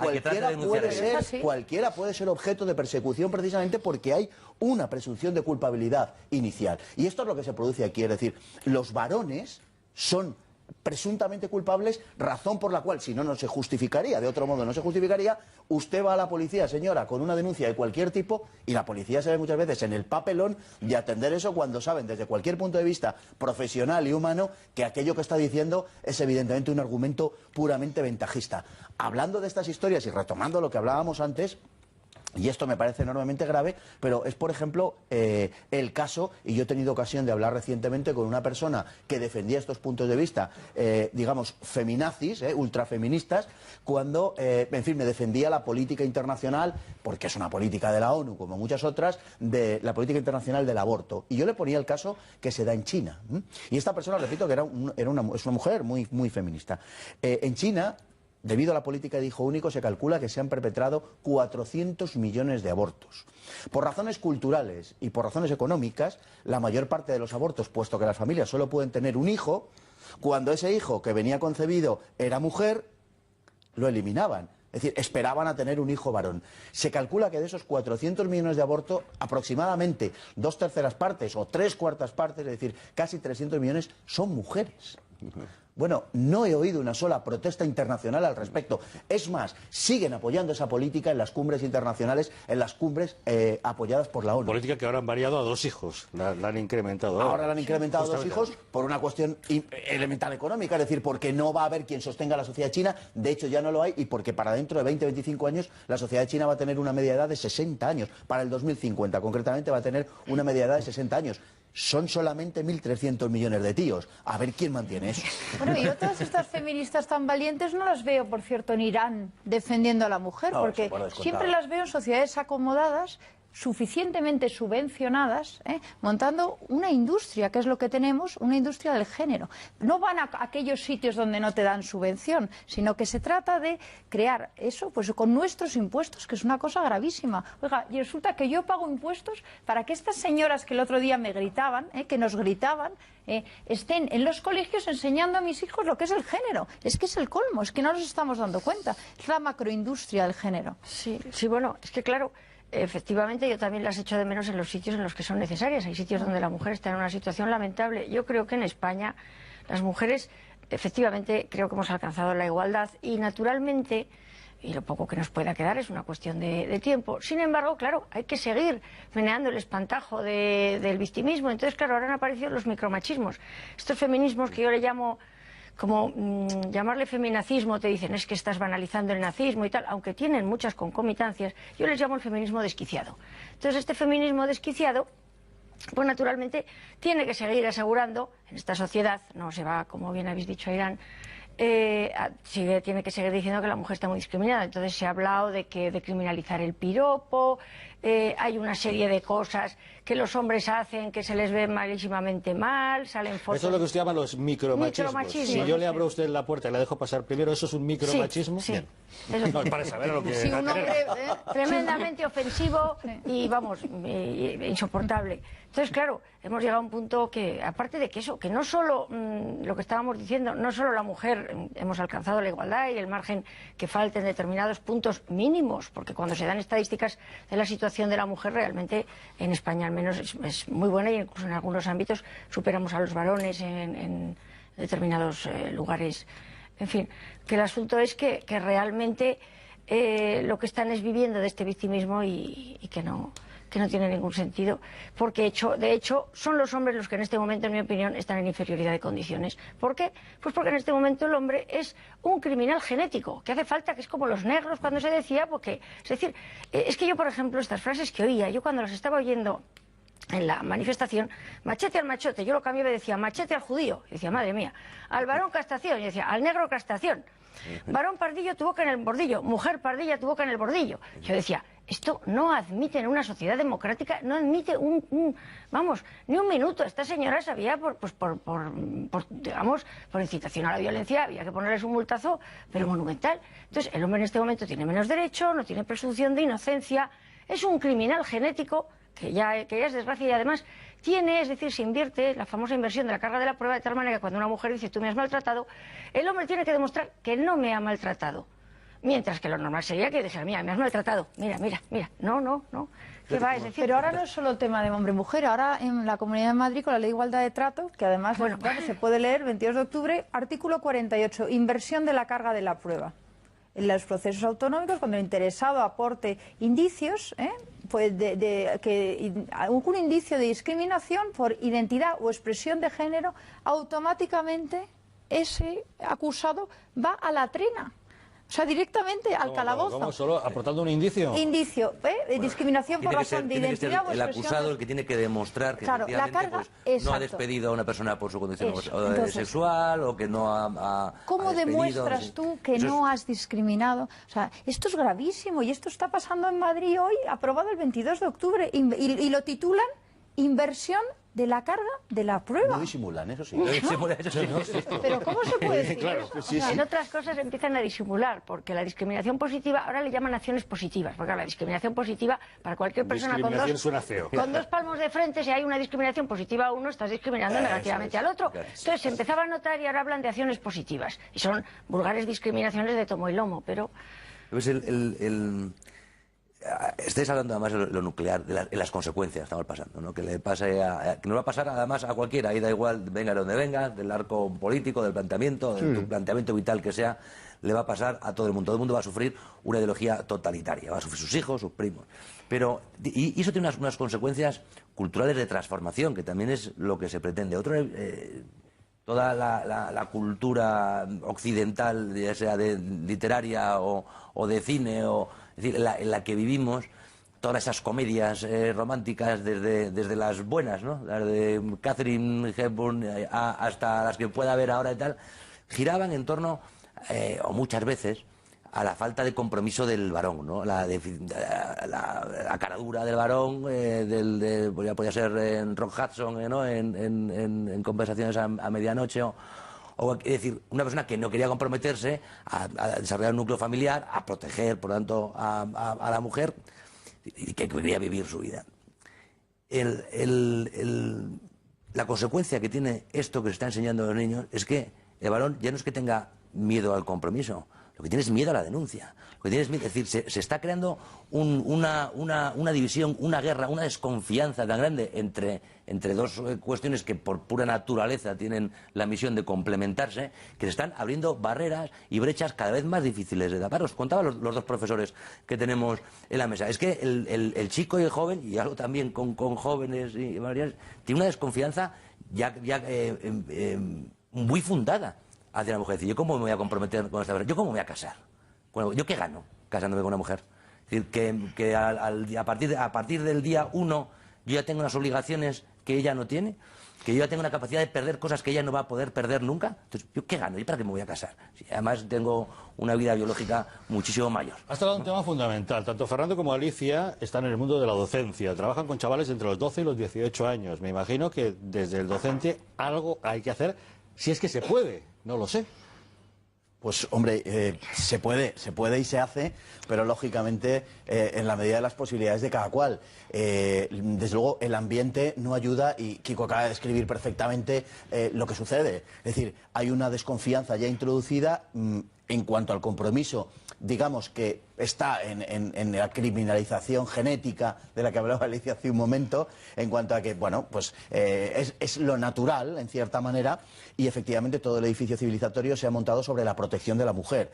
cualquiera puede ser objeto de persecución precisamente porque hay una presunción de culpabilidad inicial. Y esto es lo que se produce aquí. Es decir, los varones son presuntamente culpables, razón por la cual, si no, no se justificaría, de otro modo no se justificaría. Usted va a la policía, señora, con una denuncia de cualquier tipo, y la policía se ve muchas veces en el papelón de atender eso cuando saben desde cualquier punto de vista profesional y humano que aquello que está diciendo es evidentemente un argumento puramente ventajista. Hablando de estas historias y retomando lo que hablábamos antes, y esto me parece enormemente grave, pero es, por ejemplo, el caso, y yo he tenido ocasión de hablar recientemente con una persona que defendía estos puntos de vista, digamos, feminazis, ultrafeministas, cuando, en fin, me defendía la política internacional, porque es una política de la ONU, como muchas otras, de la política internacional del aborto. Y yo le ponía el caso que se da en China. Y esta persona, repito, que es una mujer muy, muy feminista. En China, debido a la política de hijo único, se calcula que se han perpetrado 400 millones de abortos. Por razones culturales y por razones económicas, la mayor parte de los abortos, puesto que las familias solo pueden tener un hijo, cuando ese hijo que venía concebido era mujer, lo eliminaban. Es decir, esperaban a tener un hijo varón. Se calcula que de esos 400 millones de abortos, aproximadamente 2/3 partes o 3/4 partes, es decir, casi 300 millones, son mujeres. Bueno, no he oído una sola protesta internacional al respecto. Es más, siguen apoyando esa política en las cumbres internacionales, en las cumbres apoyadas por la ONU. Política que ahora han variado a 2 hijos, la han incrementado. Ahora la han incrementado a 2 hijos por una cuestión elemental económica, es decir, porque no va a haber quien sostenga la sociedad china, de hecho ya no lo hay, y porque para dentro de 20-25 años la sociedad china va a tener una media edad de 60 años. Para el 2050, concretamente, va a tener una media edad de 60 años. Son solamente 1.300 millones de tíos. A ver quién mantiene eso. Bueno, yo todas estas feministas tan valientes no las veo, por cierto, en Irán defendiendo a la mujer, No, porque siempre las veo en sociedades acomodadas, suficientemente subvencionadas, montando una industria, que es lo que tenemos, una industria del género. No van a aquellos sitios donde no te dan subvención, sino que se trata de crear eso pues con nuestros impuestos, que es una cosa gravísima. Oiga, y resulta que yo pago impuestos para que estas señoras que el otro día me gritaban, que nos gritaban, estén en los colegios enseñando a mis hijos lo que es el género. Es que es el colmo, es que no nos estamos dando cuenta. Es la macroindustria del género. Sí, bueno, es que claro, efectivamente yo también las echo de menos en los sitios en los que son necesarias. Hay sitios donde la mujer está en una situación lamentable. Yo creo que en España las mujeres, efectivamente, creo que hemos alcanzado la igualdad y naturalmente, y lo poco que nos pueda quedar es una cuestión de tiempo. Sin embargo, claro, hay que seguir meneando el espantajo del victimismo. Entonces, claro, ahora han aparecido los micromachismos. Estos feminismos que yo le llamo, como llamarle feminacismo, te dicen es que estás banalizando el nazismo y tal, aunque tienen muchas concomitancias, yo les llamo el feminismo desquiciado. Entonces este feminismo desquiciado, pues naturalmente tiene que seguir asegurando en esta sociedad, no se va, como bien habéis dicho, a Irán, tiene que seguir diciendo que la mujer está muy discriminada. Entonces se ha hablado de criminalizar el piropo, hay una serie de cosas que los hombres hacen que se les ve malísimamente mal, salen fotos... Eso es lo que usted llama los micromachismos. Si yo le abro a usted la puerta y la dejo pasar primero, ¿eso es un micromachismo? Sí, Bien. Eso No, para saber a lo que... Sí, un hombre, tremendamente ofensivo y, vamos, insoportable. Entonces, claro, hemos llegado a un punto que, aparte de que eso, que no solo lo que estábamos diciendo, no solo la mujer, hemos alcanzado la igualdad y el margen que falta en determinados puntos mínimos, porque cuando se dan estadísticas de la situación de la mujer, realmente en España al menos es muy buena y incluso en algunos ámbitos superamos a los varones en determinados lugares. En fin, que el asunto es que realmente lo que están es viviendo de este victimismo y que no tiene ningún sentido, porque de hecho son los hombres los que en este momento, en mi opinión, están en inferioridad de condiciones. ¿Por qué? Pues porque en este momento el hombre es un criminal genético, que hace falta, que es como los negros cuando se decía, porque, es decir, es que yo, por ejemplo, estas frases que oía, yo cuando las estaba oyendo en la manifestación, machete al machote, yo lo cambiaba y decía machete al judío, y decía, madre mía, al varón castración, y decía, al negro castración, varón pardillo tu boca en el bordillo, mujer pardilla tu boca en el bordillo. Yo decía, esto no admite en una sociedad democrática, no admite vamos, ni un minuto. Esta señora sabía, digamos, por incitación a la violencia, había que ponerles un multazo, pero monumental. Entonces, el hombre en este momento tiene menos derecho, no tiene presunción de inocencia, es un criminal genético, que ya es desgracia y además es decir, se invierte la famosa inversión de la carga de la prueba de tal manera que cuando una mujer dice tú me has maltratado, el hombre tiene que demostrar que no me ha maltratado. Mientras que lo normal sería que dijera, mira, me has maltratado, mira, no. ¿Qué va? Es decir, pero ahora no es solo el tema de hombre-mujer, ahora en la Comunidad de Madrid con la Ley de Igualdad de Trato, que además se puede leer, 22 de octubre, artículo 48, inversión de la carga de la prueba. En los procesos autonómicos, cuando el interesado aporte indicios, pues algún indicio de discriminación por identidad o expresión de género, automáticamente ese acusado va a la trena. O sea, directamente al calabozo. ¿Cómo? ¿Solo aportando un indicio? Indicio, discriminación por razón de identidad o el expresión. acusado el que tiene que demostrar que claro, la carga, no ha despedido a una persona por su condición sexual o que no ha ¿cómo demuestras tú que no has discriminado? O sea, esto es gravísimo y esto está pasando en Madrid hoy, aprobado el 22 de octubre y lo titulan inversión de la carga de la prueba. No disimulan, eso sí. Pero ¿cómo se puede decir claro, eso? sí. En otras cosas empiezan a disimular, porque la discriminación positiva ahora le llaman acciones positivas, porque la discriminación positiva para cualquier persona suena feo. con dos palmos de frente, si hay una discriminación positiva a uno, estás discriminando negativamente al otro. Entonces se empezaba a notar y ahora hablan de acciones positivas. Y son vulgares discriminaciones de tomo y lomo, pero... Pues estáis hablando además de lo nuclear, de las consecuencias que estamos pasando, ¿no? Que le pase que nos va a pasar además a cualquiera, ahí da igual, venga de donde venga, del arco político, del planteamiento, del planteamiento vital que sea, le va a pasar a todo el mundo va a sufrir una ideología totalitaria, va a sufrir sus hijos, sus primos. Pero, y eso tiene unas consecuencias culturales de transformación, que también es lo que se pretende. Toda la cultura occidental, ya sea literaria o de cine, es decir, en la que vivimos, todas esas comedias románticas, desde las buenas, ¿no? Las de Catherine Hepburn hasta las que pueda haber ahora y tal, giraban en torno, o muchas veces, a la falta de compromiso del varón, ¿no? La caradura del varón, ya podía ser en Rock Hudson, ¿no? En Conversaciones a medianoche, es decir, una persona que no quería comprometerse a desarrollar un núcleo familiar, a proteger, por lo tanto, a la mujer, y que quería vivir su vida. La consecuencia que tiene esto que se está enseñando a los niños es que el varón ya no es que tenga miedo al compromiso, lo que tiene es miedo a la denuncia. Lo que tiene es miedo, es decir, se está creando una división, una guerra, una desconfianza tan grande entre dos cuestiones que por pura naturaleza tienen la misión de complementarse, que se están abriendo barreras y brechas cada vez más difíciles de tapar. Os contaba los dos profesores que tenemos en la mesa. Es que el chico y el joven, y algo también con jóvenes y varias, tiene una desconfianza muy fundada hacia la mujer. Es decir, ¿yo cómo me voy a comprometer con esta persona? ¿Yo cómo me voy a casar? Bueno, ¿yo qué gano casándome con una mujer? Es decir, que a partir del día 1 yo ya tengo unas obligaciones que ella no tiene. que yo ya tengo una capacidad de perder cosas que ella no va a poder perder nunca. Entonces, ¿yo qué gano? ¿Y para qué me voy a casar? Si además tengo una vida biológica muchísimo mayor. Has tocado un tema fundamental. Tanto Fernando como Alicia están en el mundo de la docencia. Trabajan con chavales entre los 12 y los 18 años. Me imagino que desde el docente algo hay que hacer, si es que se puede. No lo sé. Pues hombre, se puede y se hace, pero lógicamente en la medida de las posibilidades de cada cual. Desde luego el ambiente no ayuda y Kiko acaba de describir perfectamente lo que sucede. Es decir, hay una desconfianza ya introducida en cuanto al compromiso, digamos que está en la criminalización genética de la que hablaba Alicia hace un momento, en cuanto a que, bueno, pues es lo natural, en cierta manera, y efectivamente todo el edificio civilizatorio se ha montado sobre la protección de la mujer.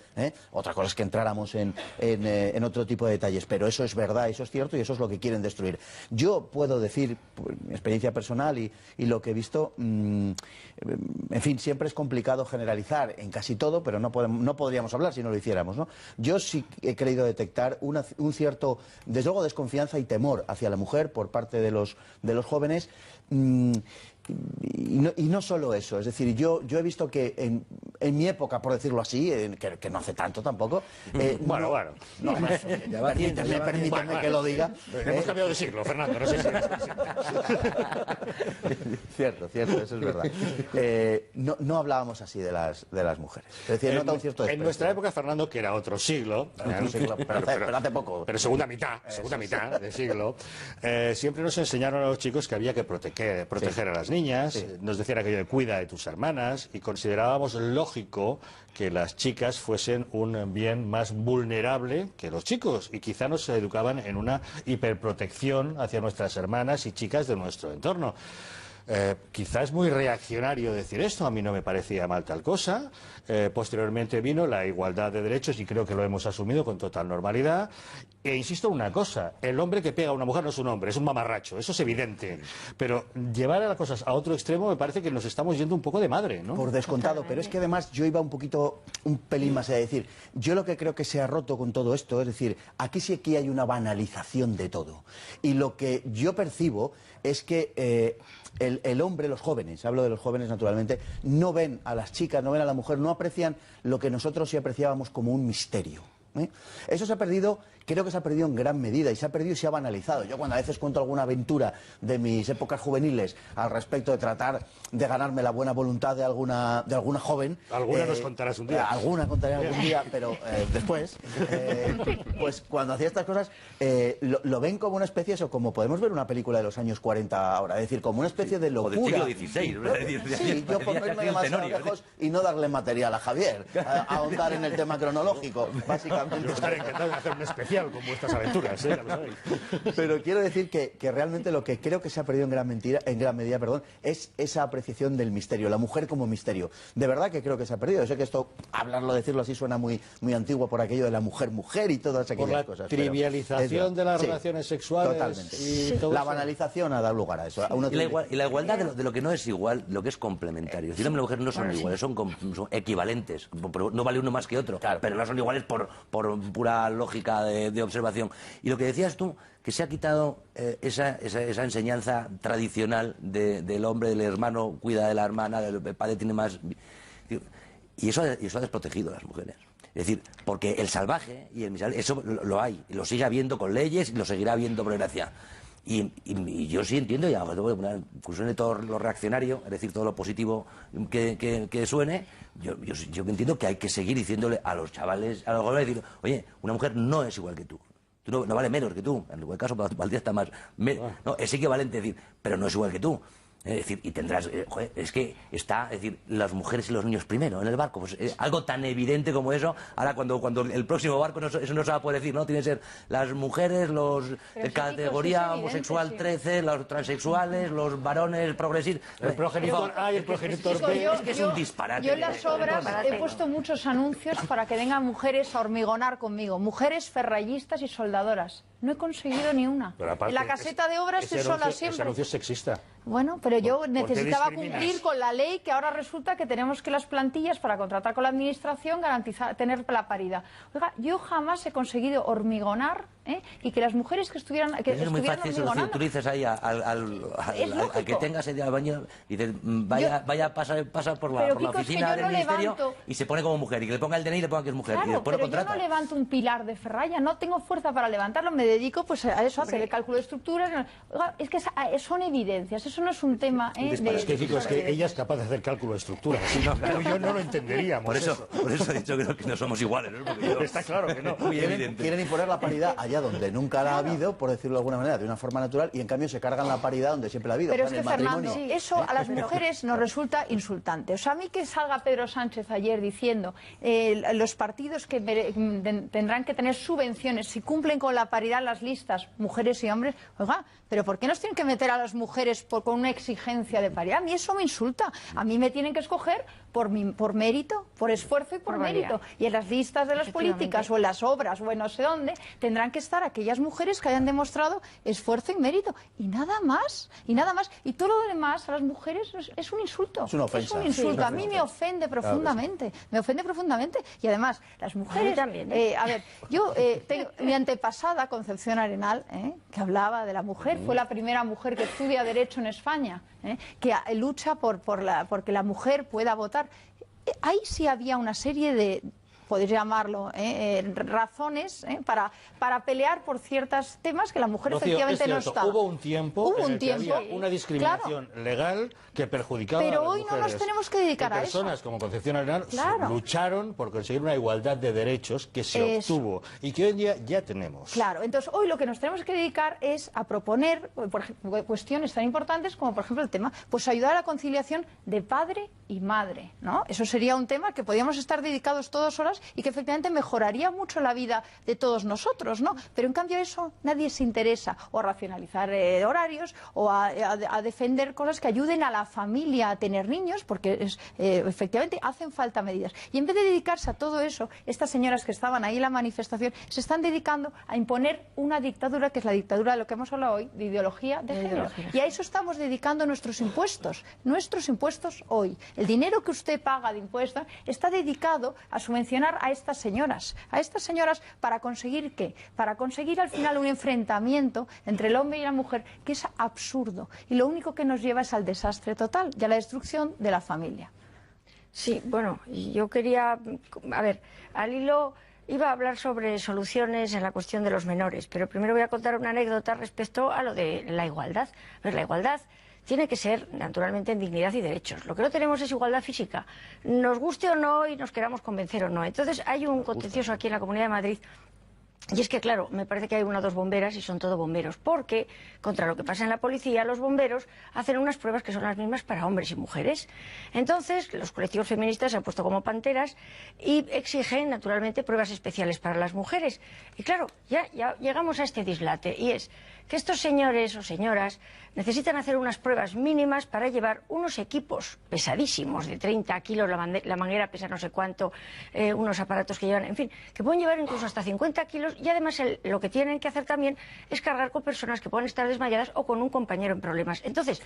Otra cosa es que entráramos en otro tipo de detalles, pero eso es verdad, eso es cierto y eso es lo que quieren destruir. Yo puedo decir, por mi experiencia personal y lo que he visto, en fin, siempre es complicado generalizar en casi todo, pero no podríamos hablar si no lo hiciéramos, ¿no? Yo sí he querido detectar un cierto, desde luego, desconfianza y temor hacia la mujer por parte de los jóvenes. Y no solo eso, es decir, yo he visto que en mi época, por decirlo así, que no hace tanto tampoco... Bueno. No, permíteme que lo diga. Hemos cambiado de siglo, Fernando, no sé si... Cierto, eso es verdad. No hablábamos así de las mujeres. Es decir, nota un cierto desprecio. En nuestra época, Fernando, que era otro siglo, pero hace poco. Pero segunda mitad de siglo, siempre nos enseñaron a los chicos que había que proteger a las niñas, nos decían aquello de cuida de tus hermanas, y considerábamos lógico que las chicas fuesen un bien más vulnerable que los chicos, y quizá nos educaban en una hiperprotección hacia nuestras hermanas y chicas de nuestro entorno. Quizá es muy reaccionario decir esto, a mí no me parecía mal tal cosa. Posteriormente vino la igualdad de derechos y creo que lo hemos asumido con total normalidad. E insisto en una cosa, el hombre que pega a una mujer no es un hombre, es un mamarracho, eso es evidente. Pero llevar a las cosas a otro extremo me parece que nos estamos yendo un poco de madre, ¿no? Por descontado, pero es que además yo iba un pelín más allá, es decir, yo lo que creo que se ha roto con todo esto, es decir, aquí hay una banalización de todo. Y lo que yo percibo es que el hombre, los jóvenes, hablo de los jóvenes naturalmente, no ven a las chicas, no ven a la mujer, no aprecian lo que nosotros sí apreciábamos como un misterio. Eso se ha perdido, creo que se ha perdido en gran medida, y se ha perdido y se ha banalizado. Yo cuando a veces cuento alguna aventura de mis épocas juveniles al respecto de tratar de ganarme la buena voluntad de alguna joven... Alguna nos contarás un día. Alguna contaré algún día, pero después, pues cuando hacía estas cosas, lo ven como una especie, eso, como podemos ver una película de los años 40 ahora, es decir, como una especie de locura. O del siglo XVI. Sí, yo por verme demasiado lejos y no darle material a Javier, a ahondar en el tema cronológico, básicamente. Yo estaré encantado de hacer un especial con vuestras aventuras, ya lo sabéis. Pero quiero decir que realmente lo que creo que se ha perdido en gran medida, es esa apreciación del misterio, la mujer como misterio. De verdad que creo que se ha perdido. Yo sé que esto, decirlo así, suena muy antiguo por aquello de la mujer y todas aquellas cosas. Por la trivialización de las relaciones sexuales. Totalmente. Y todo la eso. banalización ha dado lugar a eso. Y la igualdad de lo que no es igual, lo que es complementario. Si el hombre y la mujer no son iguales, son equivalentes. No vale uno más que otro, claro, pero no son iguales por pura lógica de observación. Y lo que decías tú, que se ha quitado esa enseñanza tradicional del hombre, del hermano cuida de la hermana, del padre tiene más... Y eso ha desprotegido a las mujeres. Es decir, porque el salvaje y el miserable, eso lo hay, y lo sigue habiendo con leyes y lo seguirá habiendo por desgracia. Y yo sí entiendo, y además que suene todo lo reaccionario, es decir, todo lo positivo que suene, yo entiendo que hay que seguir diciéndole a los chavales, a los jóvenes, decir, oye, una mujer no es igual que tú. Tú no vale menos que tú, en el buen caso valdría hasta más. No, es equivalente, decir, pero no es igual que tú. Es decir, y tendrás, es que está, es decir, las mujeres y los niños primero en el barco, pues algo tan evidente como eso. Ahora cuando el próximo barco eso no se va a poder decir, ¿no? Tienen que ser las mujeres, los de categoría homosexual 13, los transexuales, los varones progresistas. El progenitor A y el progenitor B. Es que es un disparate. Yo en las obras he puesto muchos anuncios para que vengan mujeres a hormigonar conmigo, mujeres ferrallistas y soldadoras. No he conseguido ni una. En la caseta de obras estoy sola siempre. Ese anuncio es sexista. Bueno, pero yo necesitaba cumplir con la ley, que ahora resulta que tenemos que las plantillas para contratar con la administración garantizar, tener la paridad. Oiga, yo jamás he conseguido hormigonar y que las mujeres que estuvieran es muy fácil seducir. Tú dices ahí al que tenga sed al baño y dices, vaya a pasar por la oficina del ministerio y se pone como mujer, y que le ponga el DNI y le ponga que es mujer, y después lo contrata. Yo no levanto un pilar de ferralla, no tengo fuerza para levantarlo, me dedico pues a eso, a hacer el cálculo de estructuras. Oiga, es que son evidencias, eso no es un tema es que ella es capaz de hacer cálculo de estructuras, pero yo no lo entenderíamos. Por eso he dicho que no somos iguales, ¿no? Está claro que no. Quieren imponer la paridad allá donde nunca la ha habido, por decirlo de alguna manera, de una forma natural, y en cambio se cargan la paridad donde siempre la ha habido. Pero es que, Fernando, eso a las mujeres nos resulta insultante. O sea, a mí que salga Pedro Sánchez ayer diciendo los partidos que tendrán que tener subvenciones si cumplen con la paridad en las listas, mujeres y hombres, oiga, pero ¿por qué nos tienen que meter a las mujeres con una exigencia de paridad? A mí eso me insulta. A mí me tienen que escoger por mérito, por esfuerzo y por mérito. Y en las listas de las políticas o en las obras o en no sé dónde tendrán que estar aquellas mujeres que hayan demostrado esfuerzo y mérito. Y nada más. Y nada más. Y todo lo demás a las mujeres es un insulto. Es una ofensa. Es un insulto. A mí me ofende profundamente. Me ofende profundamente. Y además, las mujeres... también, a ver, yo tengo mi antepasada, Concepción Arenal, que hablaba de la mujer, fue la primera mujer que estudia Derecho en España, que lucha porque la mujer pueda votar. Ahí sí había una serie de, podéis llamarlo, razones para pelear por ciertos temas que la mujer, Rocío, efectivamente no está. Hubo un tiempo en el que había una discriminación legal que perjudicaba a las mujeres. Pero hoy no nos tenemos que dedicar a eso. Personas como Concepción Arenal lucharon por conseguir una igualdad de derechos que se obtuvo y que hoy en día ya tenemos. Claro, entonces hoy lo que nos tenemos que dedicar es a proponer, por ejemplo, cuestiones tan importantes como, por ejemplo, el tema, pues ayudar a la conciliación de padre y madre, ¿no? Eso sería un tema que podríamos estar dedicados 2 horas y que efectivamente mejoraría mucho la vida de todos nosotros, ¿no? Pero en cambio eso nadie se interesa, o a racionalizar horarios, o a defender cosas que ayuden a la familia a tener niños, porque efectivamente hacen falta medidas. Y en vez de dedicarse a todo eso, estas señoras que estaban ahí en la manifestación se están dedicando a imponer una dictadura, que es la dictadura de lo que hemos hablado hoy, de ideología de género. Y a eso estamos dedicando nuestros impuestos hoy. El dinero que usted paga de impuestos está dedicado a subvencionar a estas señoras para conseguir ¿qué? Para conseguir al final un enfrentamiento entre el hombre y la mujer que es absurdo y lo único que nos lleva es al desastre total y a la destrucción de la familia. Sí, bueno, yo quería, a ver, al hilo iba a hablar sobre soluciones en la cuestión de los menores, pero primero voy a contar una anécdota respecto a lo de la igualdad. A ver, la igualdad tiene que ser, naturalmente, en dignidad y derechos. Lo que no tenemos es igualdad física, nos guste o no y nos queramos convencer o no. Entonces hay un contencioso aquí en la Comunidad de Madrid. Y es que, claro, me parece que hay 1 o 2 bomberas y son todo bomberos, porque, contra lo que pasa en la policía, los bomberos hacen unas pruebas que son las mismas para hombres y mujeres. Entonces, los colectivos feministas se han puesto como panteras y exigen, naturalmente, pruebas especiales para las mujeres. Y claro, ya llegamos a este dislate, y es que estos señores o señoras necesitan hacer unas pruebas mínimas para llevar unos equipos pesadísimos, de 30 kilos, la manguera pesa no sé cuánto, unos aparatos que llevan, en fin, que pueden llevar incluso hasta 50 kilos, y además lo que tienen que hacer también es cargar con personas que pueden estar desmayadas o con un compañero en problemas. Entonces,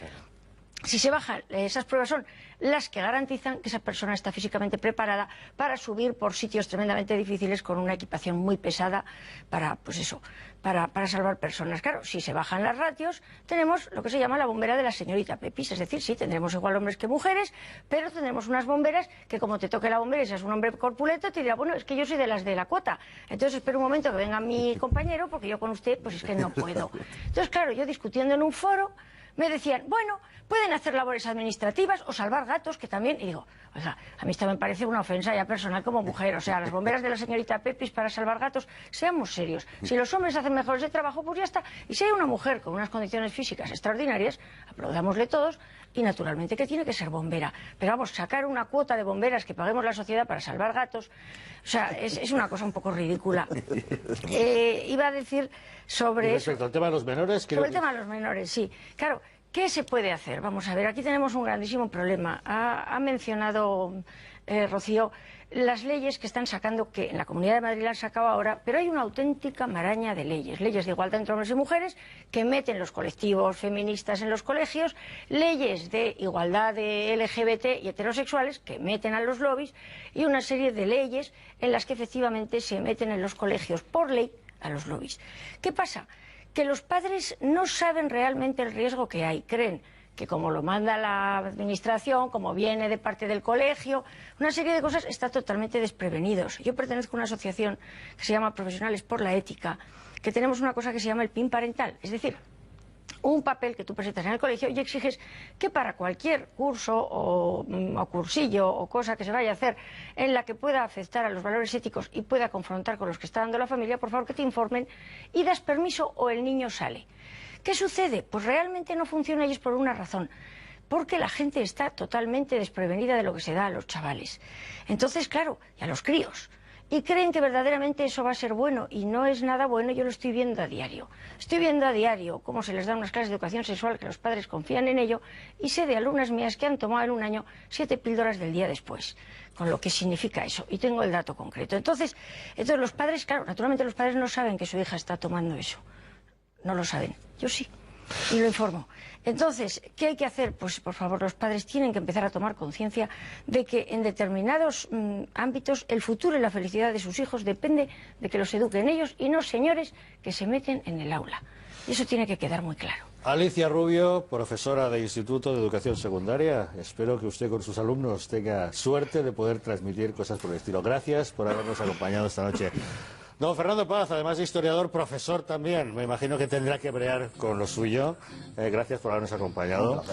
si se bajan, esas pruebas son las que garantizan que esa persona está físicamente preparada para subir por sitios tremendamente difíciles con una equipación muy pesada para, pues eso, para salvar personas. Claro, si se bajan las ratios, tenemos lo que se llama la bombera de la señorita Pepis, es decir, sí, tendremos igual hombres que mujeres, pero tendremos unas bomberas que, como te toque la bombera y seas un hombre corpulento, te dirá, bueno, es que yo soy de las de la cuota, entonces espero un momento que venga mi compañero, porque yo con usted, pues es que no puedo. Entonces, claro, yo discutiendo en un foro, me decían, bueno, pueden hacer labores administrativas o salvar gatos, que también, y digo, oiga, a mí esto me parece una ofensa ya personal como mujer, o sea, las bomberas de la señorita Pepis para salvar gatos, seamos serios, si los hombres hacen mejor ese trabajo, pues ya está, y si hay una mujer con unas condiciones físicas extraordinarias, aplaudámosle todos, y naturalmente que tiene que ser bombera, pero vamos, sacar una cuota de bomberas que paguemos la sociedad para salvar gatos, o sea, es una cosa un poco ridícula. Iba a decir sobre... Y respecto al tema de los menores... Sobre el tema de los menores, sí, claro. ¿Qué se puede hacer? Vamos a ver, aquí tenemos un grandísimo problema. Ha mencionado Rocío las leyes que están sacando, que en la Comunidad de Madrid la han sacado ahora, pero hay una auténtica maraña de leyes de igualdad entre hombres y mujeres que meten los colectivos feministas en los colegios, leyes de igualdad de LGBT y heterosexuales que meten a los lobbies, y una serie de leyes en las que efectivamente se meten en los colegios por ley a los lobbies. ¿Qué pasa? Que los padres no saben realmente el riesgo que hay, creen que como lo manda la administración, como viene de parte del colegio, una serie de cosas, están totalmente desprevenidos. Yo pertenezco a una asociación que se llama Profesionales por la Ética, que tenemos una cosa que se llama el PIN parental, es decir, un papel que tú presentas en el colegio y exiges que para cualquier curso o cursillo o cosa que se vaya a hacer en la que pueda afectar a los valores éticos y pueda confrontar con los que está dando la familia, por favor que te informen y das permiso o el niño sale. ¿Qué sucede? Pues realmente no funciona y es por una razón. Porque la gente está totalmente desprevenida de lo que se da a los chavales. Entonces, claro, y a los críos. Y creen que verdaderamente eso va a ser bueno y no es nada bueno, yo lo estoy viendo a diario. Estoy viendo a diario cómo se les da unas clases de educación sexual que los padres confían en ello y sé de alumnas mías que han tomado en un año 7 píldoras del día después, con lo que significa eso. Y tengo el dato concreto. Entonces los padres, claro, naturalmente los padres no saben que su hija está tomando eso. No lo saben. Yo sí. Y lo informo. Entonces, ¿qué hay que hacer? Pues, por favor, los padres tienen que empezar a tomar conciencia de que en determinados ámbitos el futuro y la felicidad de sus hijos depende de que los eduquen ellos y no señores que se meten en el aula. Y eso tiene que quedar muy claro. Alicia Rubio, profesora de Instituto de Educación Secundaria. Espero que usted con sus alumnos tenga suerte de poder transmitir cosas por el estilo. Gracias por habernos acompañado esta noche. Don Fernando Paz, además de historiador, profesor también. Me imagino que tendrá que brear con lo suyo. Gracias por habernos acompañado.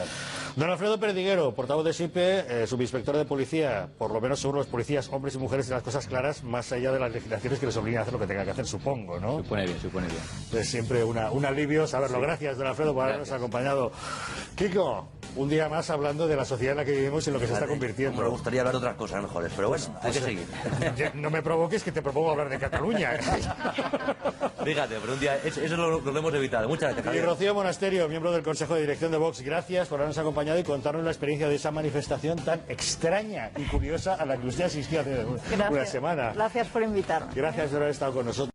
Don Alfredo Perdiguero, portavoz de SIPE, subinspector de policía. Por lo menos según los policías, hombres y mujeres, tienen las cosas claras, más allá de las legislaciones que les obligan a hacer lo que tengan que hacer, supongo, ¿no? Supone bien, supone bien. Es siempre un alivio saberlo. Sí. Gracias, don Alfredo, por habernos acompañado. Kiko, un día más hablando de la sociedad en la que vivimos y en lo que se está convirtiendo. Me gustaría hablar de otras cosas mejores, pero bueno, hay que seguir. No me provoques, que te propongo hablar de Cataluña. Fíjate, pero un día eso lo hemos evitado. Muchas gracias, Javier. Y Rocío Monasterio, miembro del Consejo de Dirección de Vox, gracias por habernos acompañado y contarnos la experiencia de esa manifestación tan extraña y curiosa a la que usted asistió hace una semana. Gracias por invitarme. Gracias por haber estado con nosotros.